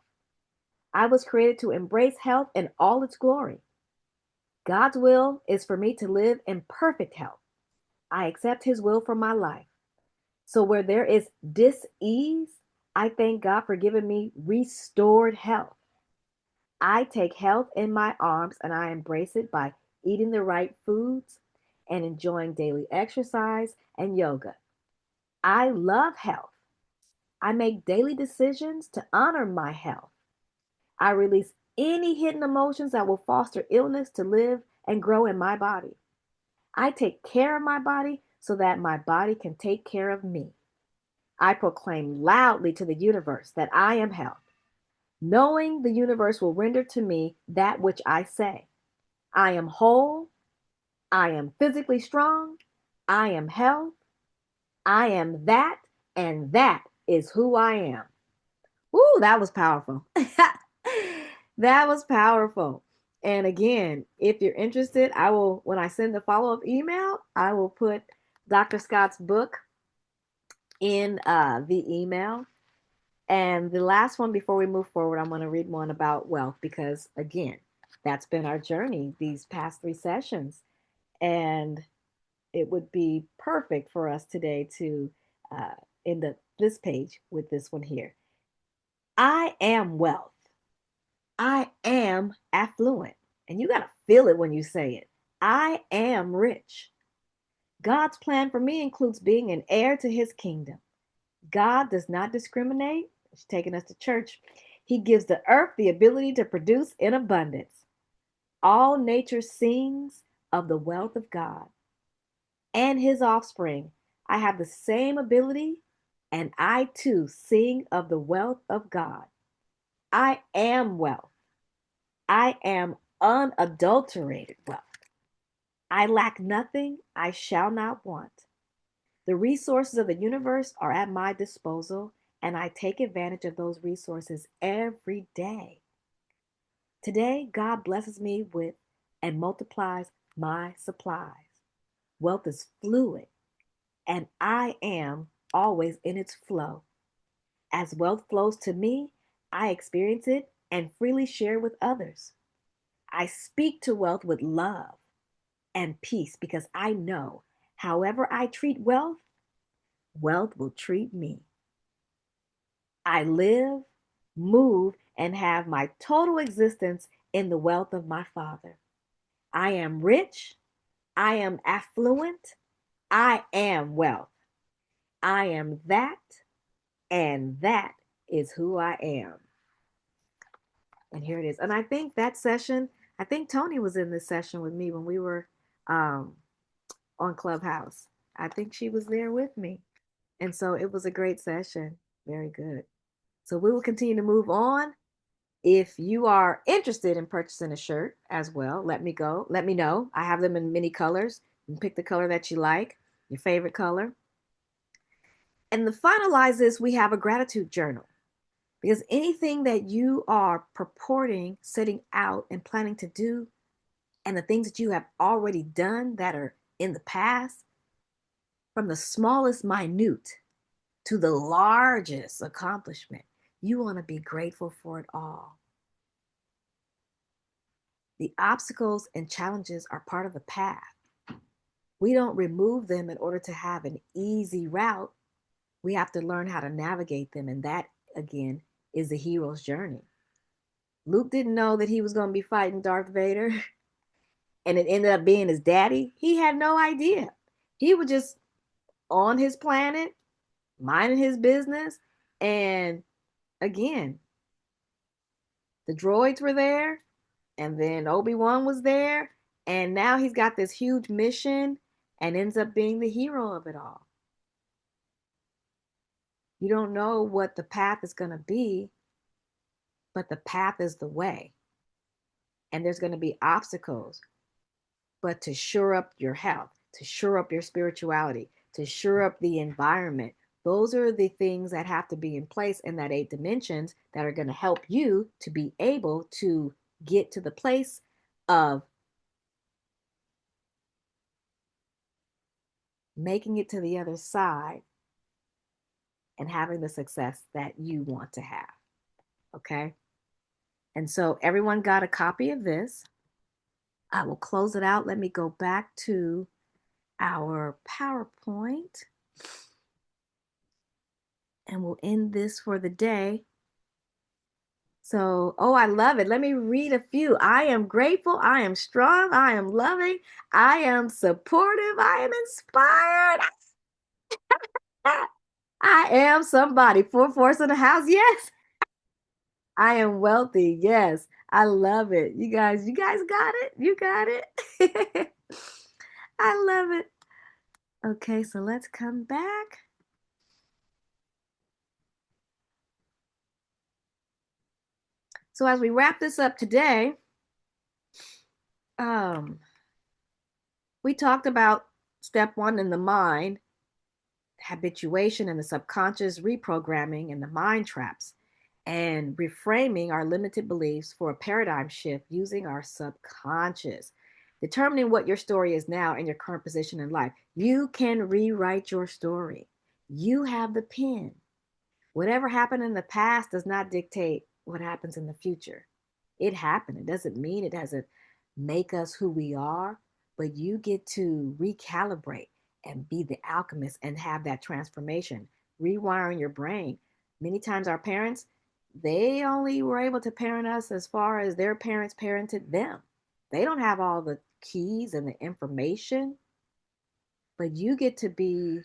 I was created to embrace health in all its glory. God's will is for me to live in perfect health. I accept His will for my life. So, where there is dis-ease, I thank God for giving me restored health. I take health in my arms and I embrace it by eating the right foods and enjoying daily exercise and yoga. I love health. I make daily decisions to honor my health. I release any hidden emotions that will foster illness to live and grow in my body. I take care of my body so that my body can take care of me. I proclaim loudly to the universe that I am health, knowing the universe will render to me that which I say. I am whole. I am physically strong. I am health. I am that, and that is who I am. Woo, that was powerful. That was powerful. And again, if you're interested, I will, when I send the follow up email, I will put Dr. Scott's book in the email. And the last one before we move forward, I'm going to read one about wealth because, again, that's been our journey these past 3 sessions. And it would be perfect for us today to end up this page with this one here. I am wealth. I am affluent. And you got to feel it when you say it. I am rich. God's plan for me includes being an heir to His kingdom. God does not discriminate. It's taking us to church. He gives the earth the ability to produce in abundance. All nature sings of the wealth of God and His offspring. I have the same ability, and I too sing of the wealth of God. I am wealth. I am unadulterated wealth. I lack nothing, I shall not want. The resources of the universe are at my disposal, and I take advantage of those resources every day. Today, God blesses me with and multiplies my supplies. Wealth is fluid, and I am always in its flow. As wealth flows to me, I experience it and freely share with others. I speak to wealth with love and peace because I know however I treat wealth, wealth will treat me. I live, move, and have my total existence in the wealth of my Father. I am rich. I am affluent. I am wealth. I am that, and that is who I am. And here it is. And I think that session, I think Tony was in this session with me when we were on Clubhouse. I think she was there with me. And so it was a great session. Very good. So we will continue to move on. If you are interested in purchasing a shirt as well, let me go. Let me know. I have them in many colors. You can pick the color that you like, your favorite color. And to finalize this, we have a gratitude journal. Because anything that you are purporting, setting out, and planning to do, and the things that you have already done that are in the past, from the smallest minute to the largest accomplishment, you want to be grateful for it all. The obstacles and challenges are part of the path. We don't remove them in order to have an easy route. We have to learn how to navigate them. And that, again, is the hero's journey. Luke didn't know that he was going to be fighting Darth Vader, and it ended up being his daddy. He had no idea. He was just on his planet, minding his business. And again, the droids were there, and then Obi-Wan was there, and now he's got this huge mission and ends up being the hero of it all. You don't know what the path is going to be, but the path is the way. And there's going to be obstacles, but to shore up your health, to shore up your spirituality, to shore up the environment, those are the things that have to be in place in that 8 dimensions that are going to help you to be able to get to the place of making it to the other side, and having the success that you want to have. Okay. And so everyone got a copy of this. I will close it out. Let me go back to our PowerPoint and we'll end this for the day. So, oh, I love it. Let me read a few. I am grateful. I am strong. I am loving. I am supportive. I am inspired. I am somebody. Four fourths in the house. Yes. I am wealthy. Yes. I love it. You guys got it. You got it. I love it. Okay, so let's come back. So as we wrap this up today, um, we talked about step one in the mind, habituation and the subconscious reprogramming and the mind traps, and reframing our limited beliefs for a paradigm shift using our subconscious. Determining what your story is now and your current position in life. You can rewrite your story. You have the pen. Whatever happened in the past does not dictate what happens in the future. It happened. It doesn't mean it doesn't make us who we are, but you get to recalibrate and be the alchemist and have that transformation, rewiring your brain. Many times, our parents, they only were able to parent us as far as their parents parented them. They don't have all the keys and the information, but you get to be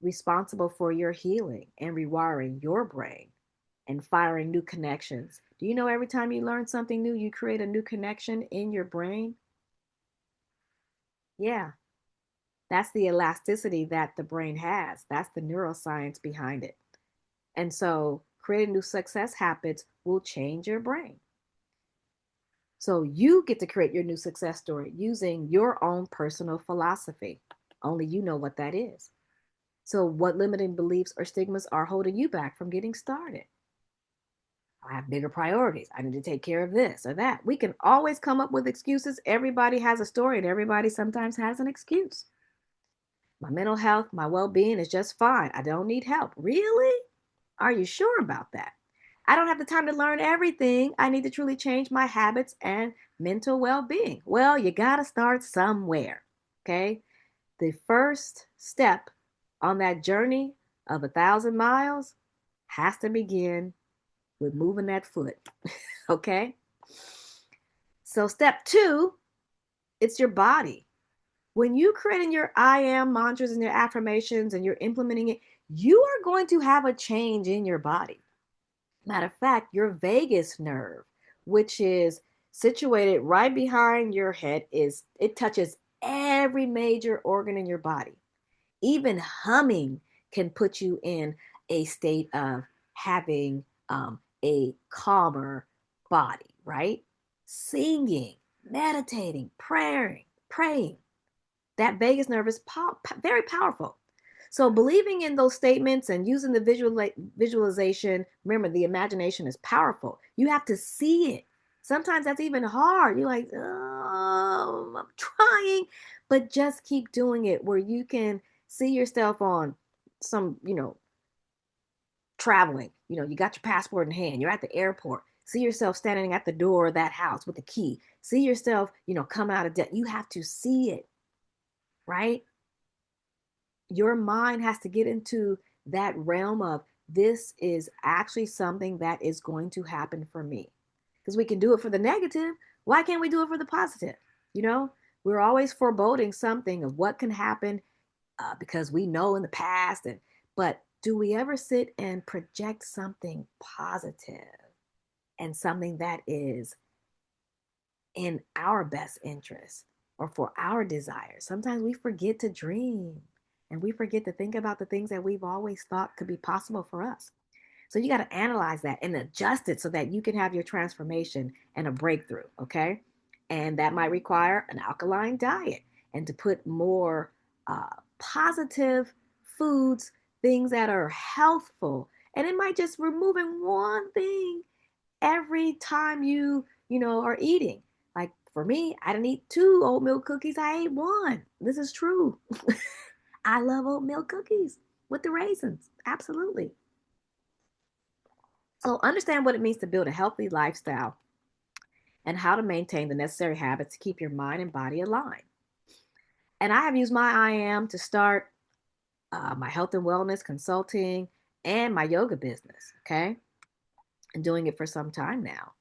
responsible for your healing and rewiring your brain and firing new connections. Do you know every time you learn something new, you create a new connection in your brain? Yeah, that's the elasticity that the brain has. That's the neuroscience behind it. And so, creating new success habits will change your brain. So, you get to create your new success story using your own personal philosophy. Only you know what that is. So, what limiting beliefs or stigmas are holding you back from getting started? I have bigger priorities. I need to take care of this or that. We can always come up with excuses. Everybody has a story and everybody sometimes has an excuse. My mental health, my well being is just fine. I don't need help. Really? Are you sure about that? I don't have the time to learn everything. I need to truly change my habits and mental well being. Well, you got to start somewhere. Okay. The first step on that journey of 1,000 miles has to begin with moving that foot. Okay. So, step two, it's your body. When you creating your I am mantras and your affirmations and you're implementing it, you are going to have a change in your body. Matter of fact, your vagus nerve, which is situated right behind your head, is it touches every major organ in your body. Even humming can put you in a state of having a calmer body, right? Singing, meditating, praying. That vagus nerve is very powerful. So believing in those statements and using the visualization, remember the imagination is powerful. You have to see it. Sometimes that's even hard. You're like, oh, I'm trying, but just keep doing it where you can see yourself on some, traveling. You got your passport in hand. You're at the airport. See yourself standing at the door of that house with the key. See yourself, come out of debt. You have to see it, right? Your mind has to get into that realm of this is actually something that is going to happen for me. Because we can do it for the negative. Why can't we do it for the positive? You know, we're always foreboding something of what can happen because we know in the past. But do we ever sit and project something positive and something that is in our best interest or for our desires? Sometimes we forget to dream and we forget to think about the things that we've always thought could be possible for us. So you got to analyze that and adjust it so that you can have your transformation and a breakthrough, okay? And that might require an alkaline diet and to put more positive foods, things that are healthful. And it might just removing one thing every time you are eating. Like for me, I didn't eat two oatmeal cookies. I ate one. This is true. I love oatmeal cookies with the raisins. Absolutely. So understand what it means to build a healthy lifestyle and how to maintain the necessary habits to keep your mind and body aligned. And I have used my IAM to start my health and wellness consulting and my yoga business. Okay. And doing it for some time now.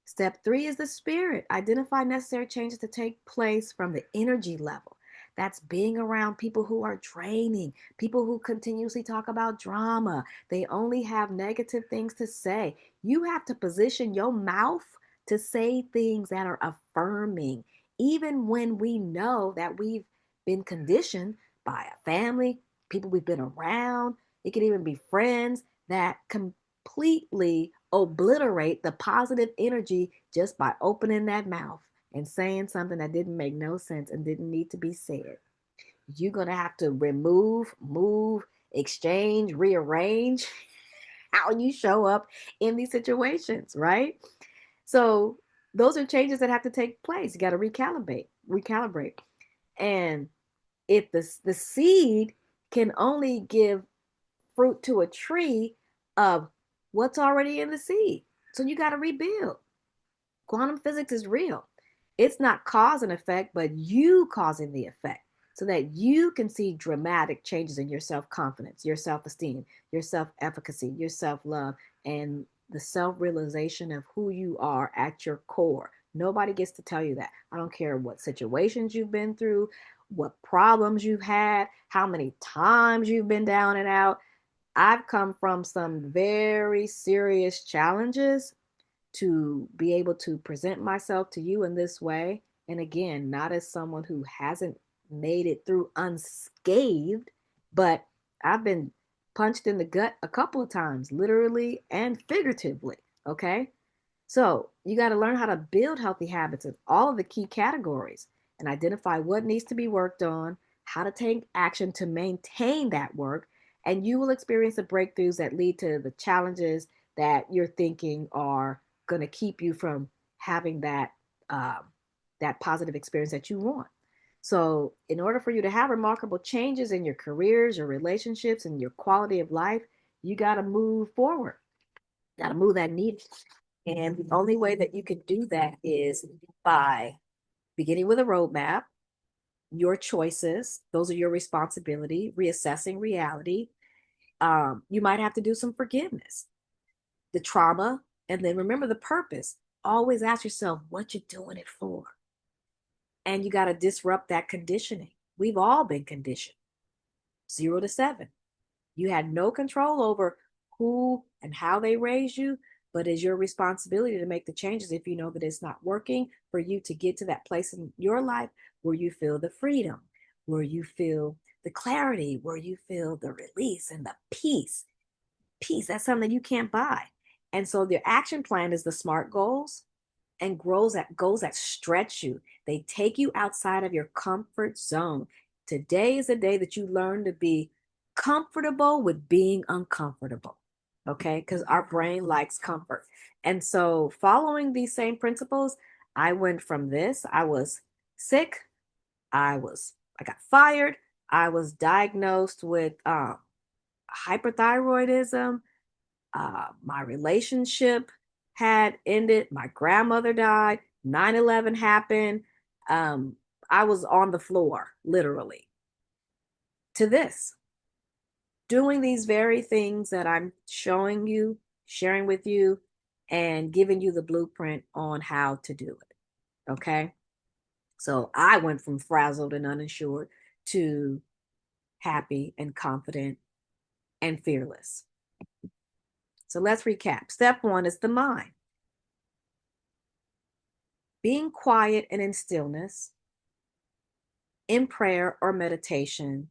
Step three is the spirit. Identify necessary changes to take place from the energy level. That's being around people who are draining, people who continuously talk about drama. They only have negative things to say. You have to position your mouth to say things that are affirming, even when we know that we've been conditioned by a family, people we've been around. It could even be friends that completely obliterate the positive energy just by opening that mouth and saying something that didn't make no sense and didn't need to be said. You're going to have to remove, move, exchange, rearrange how you show up in these situations, right? So those are changes that have to take place. You got to recalibrate. And if the seed can only give fruit to a tree of what's already in the seed. So you got to rebuild. Quantum physics is real. It's not cause and effect, but you causing the effect so that you can see dramatic changes in your self confidence, your self esteem, your self efficacy, your self love, and the self realization of who you are at your core. Nobody gets to tell you that. I don't care what situations you've been through, what problems you've had, how many times you've been down and out. I've come from some very serious challenges to be able to present myself to you in this way. And again, not as someone who hasn't made it through unscathed, but I've been punched in the gut a couple of times, literally and figuratively. Okay. So you got to learn how to build healthy habits in all of the key categories and identify what needs to be worked on, how to take action to maintain that work, and you will experience the breakthroughs that lead to the challenges that you're thinking are going to keep you from having um, that positive experience that you want. So, in order for you to have remarkable changes in your careers, your relationships, and your quality of life, you got to move forward. Got to move that needle. And the only way that you can do that is by beginning with a roadmap, your choices, those are your responsibility, reassessing reality. You might have to do some forgiveness, the trauma, and then remember the purpose. Always ask yourself what you're doing it for. And you got to disrupt that conditioning. We've all been conditioned 0 to 7. You had no control over who and how they raised you, but it's your responsibility to make the changes if you know that it's not working for you to get to that place in your life where you feel the freedom, where you feel the clarity, where you feel the release and the peace. Peace, that's something that you can't buy. And so the action plan is the SMART goals and goals that stretch you. They take you outside of your comfort zone. Today is the day that you learn to be comfortable with being uncomfortable. Okay? Because our brain likes comfort. And so following these same principles, I went from this. I was sick. I got fired. I was diagnosed with hyperthyroidism. My relationship had ended. My grandmother died. 9/11 happened. Um, I was on the floor, literally, to this, doing these very things that I'm showing you, sharing with you, and giving you the blueprint on how to do it. Okay. So I went from frazzled and uninsured to happy and confident and fearless. So let's recap. Step one is the mind. Being quiet and in stillness, in prayer or meditation,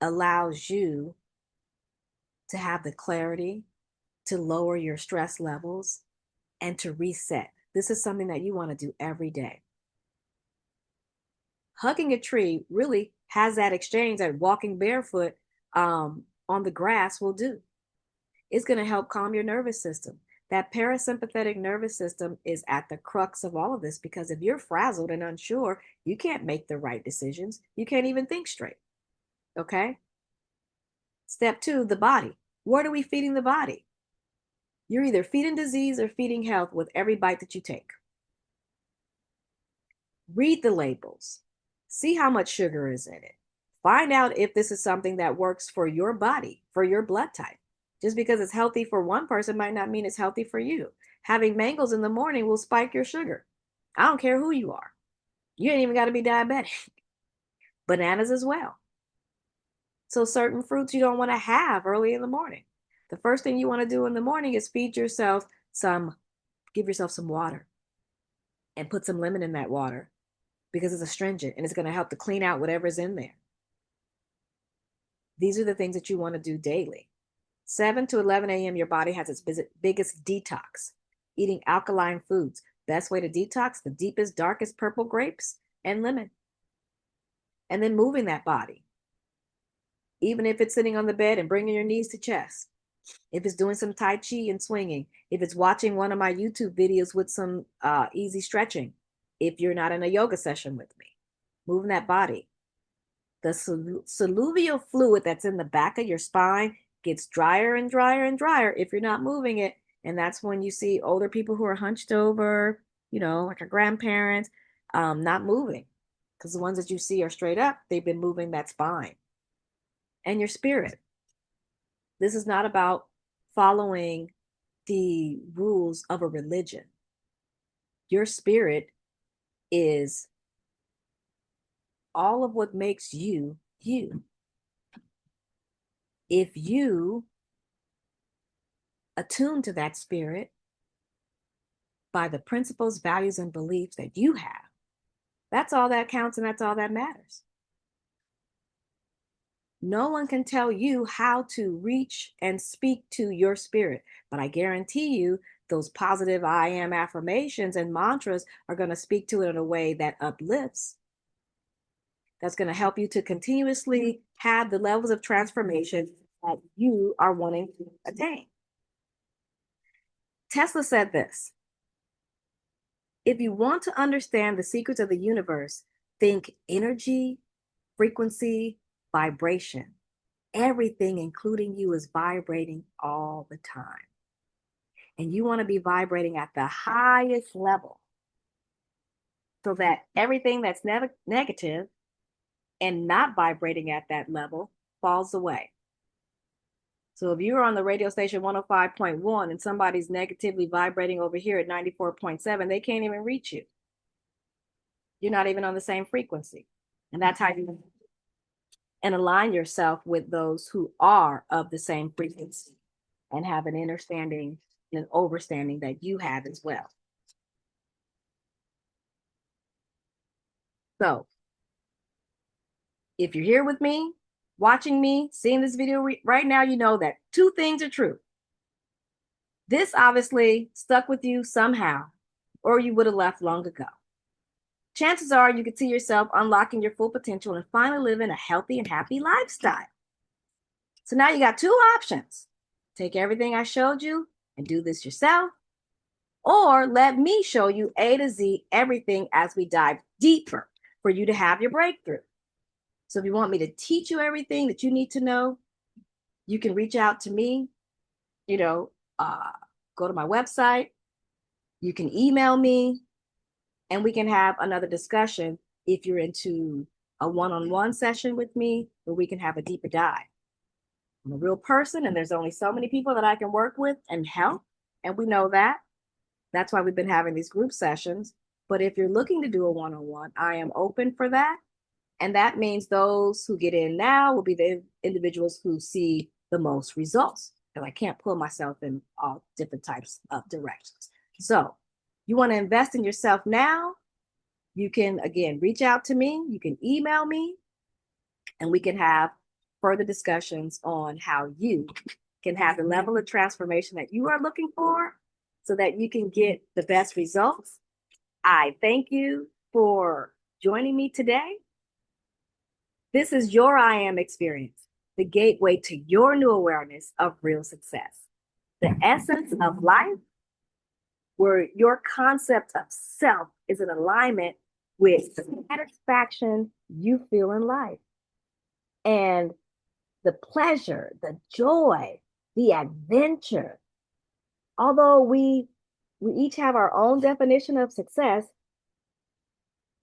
allows you to have the clarity to lower your stress levels and to reset. This is something that you want to do every day. Hugging a tree really has that exchange that walking barefoot on the grass will do. It's going to help calm your nervous system. That parasympathetic nervous system is at the crux of all of this because if you're frazzled and unsure, you can't make the right decisions. You can't even think straight. Okay. Step two, the body. What are we feeding the body? You're either feeding disease or feeding health with every bite that you take. Read the labels. See how much sugar is in it. Find out if this is something that works for your body, for your blood type. Just because it's healthy for one person might not mean it's healthy for you. Having mangoes in the morning will spike your sugar. I don't care who you are. You ain't even got to be diabetic. Bananas as well. So certain fruits you don't want to have early in the morning. The first thing you want to do in the morning is give yourself some water and put some lemon in that water because it's astringent and it's going to help to clean out whatever's in there. These are the things that you want to do daily. 7 to 11 a.m., your body has its biggest detox. Eating alkaline foods. Best way to detox, the deepest, darkest purple grapes and lemon. And then moving that body. Even if it's sitting on the bed and bringing your knees to chest. If it's doing some Tai Chi and swinging. If it's watching one of my YouTube videos with some easy stretching. If you're not in a yoga session with me. Moving that body. The synovial fluid that's in the back of your spine gets drier and drier and drier if you're not moving it. And that's when you see older people who are hunched over, like our grandparents, not moving. Because the ones that you see are straight up, they've been moving that spine. And your spirit. This is not about following the rules of a religion. Your spirit is all of what makes you, you. If you attune to that spirit by the principles, values, and beliefs that you have, that's all that counts and that's all that matters. No one can tell you how to reach and speak to your spirit, but I guarantee you those positive I am affirmations and mantras are going to speak to it in a way that uplifts. That's going to help you to continuously have the levels of transformation that you are wanting to attain. Tesla said this: if you want to understand the secrets of the universe, think energy, frequency, vibration. Everything, including you, is vibrating all the time. And you want to be vibrating at the highest level so that everything that's negative and not vibrating at that level falls away. So if you're on the radio station 105.1 and somebody's negatively vibrating over here at 94.7, they can't even reach you. You're not even on the same frequency. And that's how you and align yourself with those who are of the same frequency and have an understanding and an overstanding that you have as well. So if you're here with me, watching me, seeing this video right now, you know that two things are true. This obviously stuck with you somehow, or you would have left long ago. Chances are you could see yourself unlocking your full potential and finally living a healthy and happy lifestyle. So now you got two options. Take everything I showed you and do this yourself, or let me show you A to Z everything as we dive deeper for you to have your breakthrough. So if you want me to teach you everything that you need to know, you can reach out to me, go to my website, you can email me, and we can have another discussion if you're into a one-on-one session with me where we can have a deeper dive. I'm a real person, and there's only so many people that I can work with and help, and we know that. That's why we've been having these group sessions. But if you're looking to do a one-on-one, I am open for that. And that means those who get in now will be the individuals who see the most results. Because I can't pull myself in all different types of directions. So you want to invest in yourself now, you can, again, reach out to me. You can email me, and we can have further discussions on how you can have the level of transformation that you are looking for so that you can get the best results. I thank you for joining me today. This is your I Am experience, the gateway to your new awareness of real success, the essence of life, where your concept of self is in alignment with the satisfaction you feel in life. And the pleasure, the joy, the adventure, although we each have our own definition of success,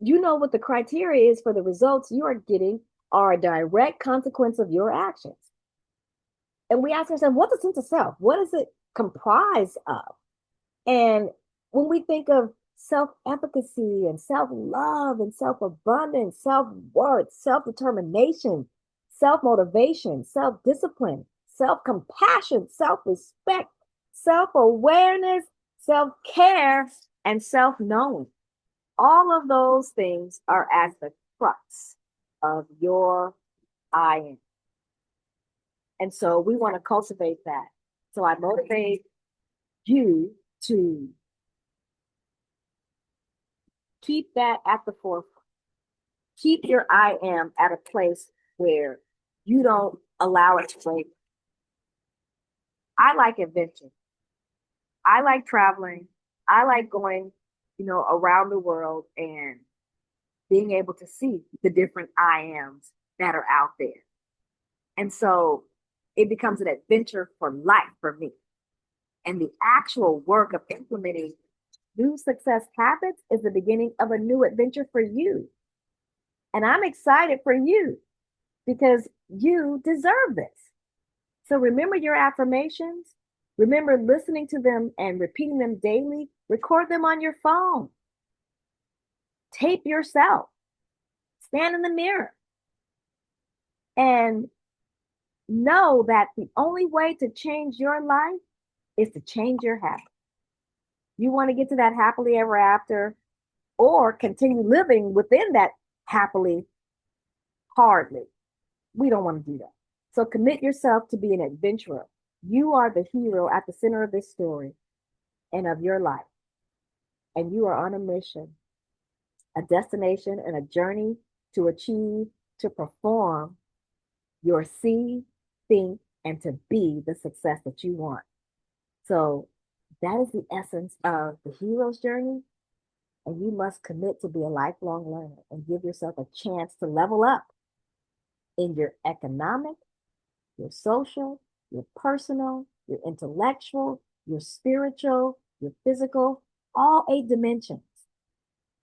you know what the criteria is for the results you are getting are a direct consequence of your actions. And we ask ourselves, what's a sense of self? What does it comprise of? And when we think of self efficacy and self love and self abundance, self worth, self determination, self motivation, self discipline, self compassion, self respect, self awareness, self care, and self knowing, all of those things are at the crux of your I am. And so we want to cultivate that. So I motivate you to keep that at the forefront. Keep your I am at a place where you don't allow it to break. I like adventure. I like traveling. I like going, around the world and being able to see the different I ams that are out there. And so it becomes an adventure for life for me. And the actual work of implementing new success habits is the beginning of a new adventure for you. And I'm excited for you because you deserve this. So remember your affirmations. Remember listening to them and repeating them daily. Record them on your phone. Tape yourself. Stand in the mirror. And know that the only way to change your life is to change your habit. You want to get to that happily ever after or continue living within that happily, hardly. We don't want to do that. So commit yourself to be an adventurer. You are the hero at the center of this story and of your life. And you are on a mission, a destination, and a journey to achieve, to perform your see, think, and to be the success that you want. So that is the essence of the hero's journey. And you must commit to be a lifelong learner and give yourself a chance to level up in your economic, your social, your personal, your intellectual, your spiritual, your physical, all 8 dimensions.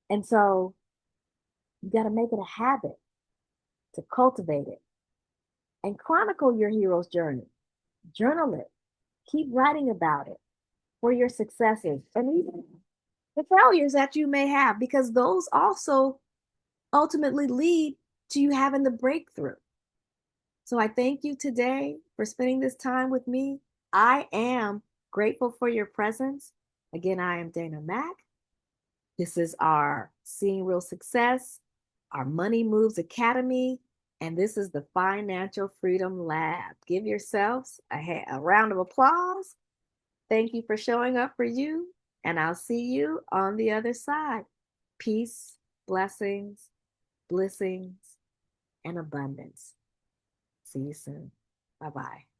And so you got to make it a habit to cultivate it and chronicle your hero's journey. Journal it. Keep writing about it for your successes and even the failures that you may have, because those also ultimately lead to you having the breakthrough. So I thank you today for spending this time with me. I am grateful for your presence. Again, I am Dana Mack. This is our Seeing Real Success, our Money Moves Academy, and this is the Financial Freedom Lab. Give yourselves a round of applause. Thank you for showing up for you, and I'll see you on the other side. Peace, blessings, blessings, and abundance. See you soon. Bye-bye.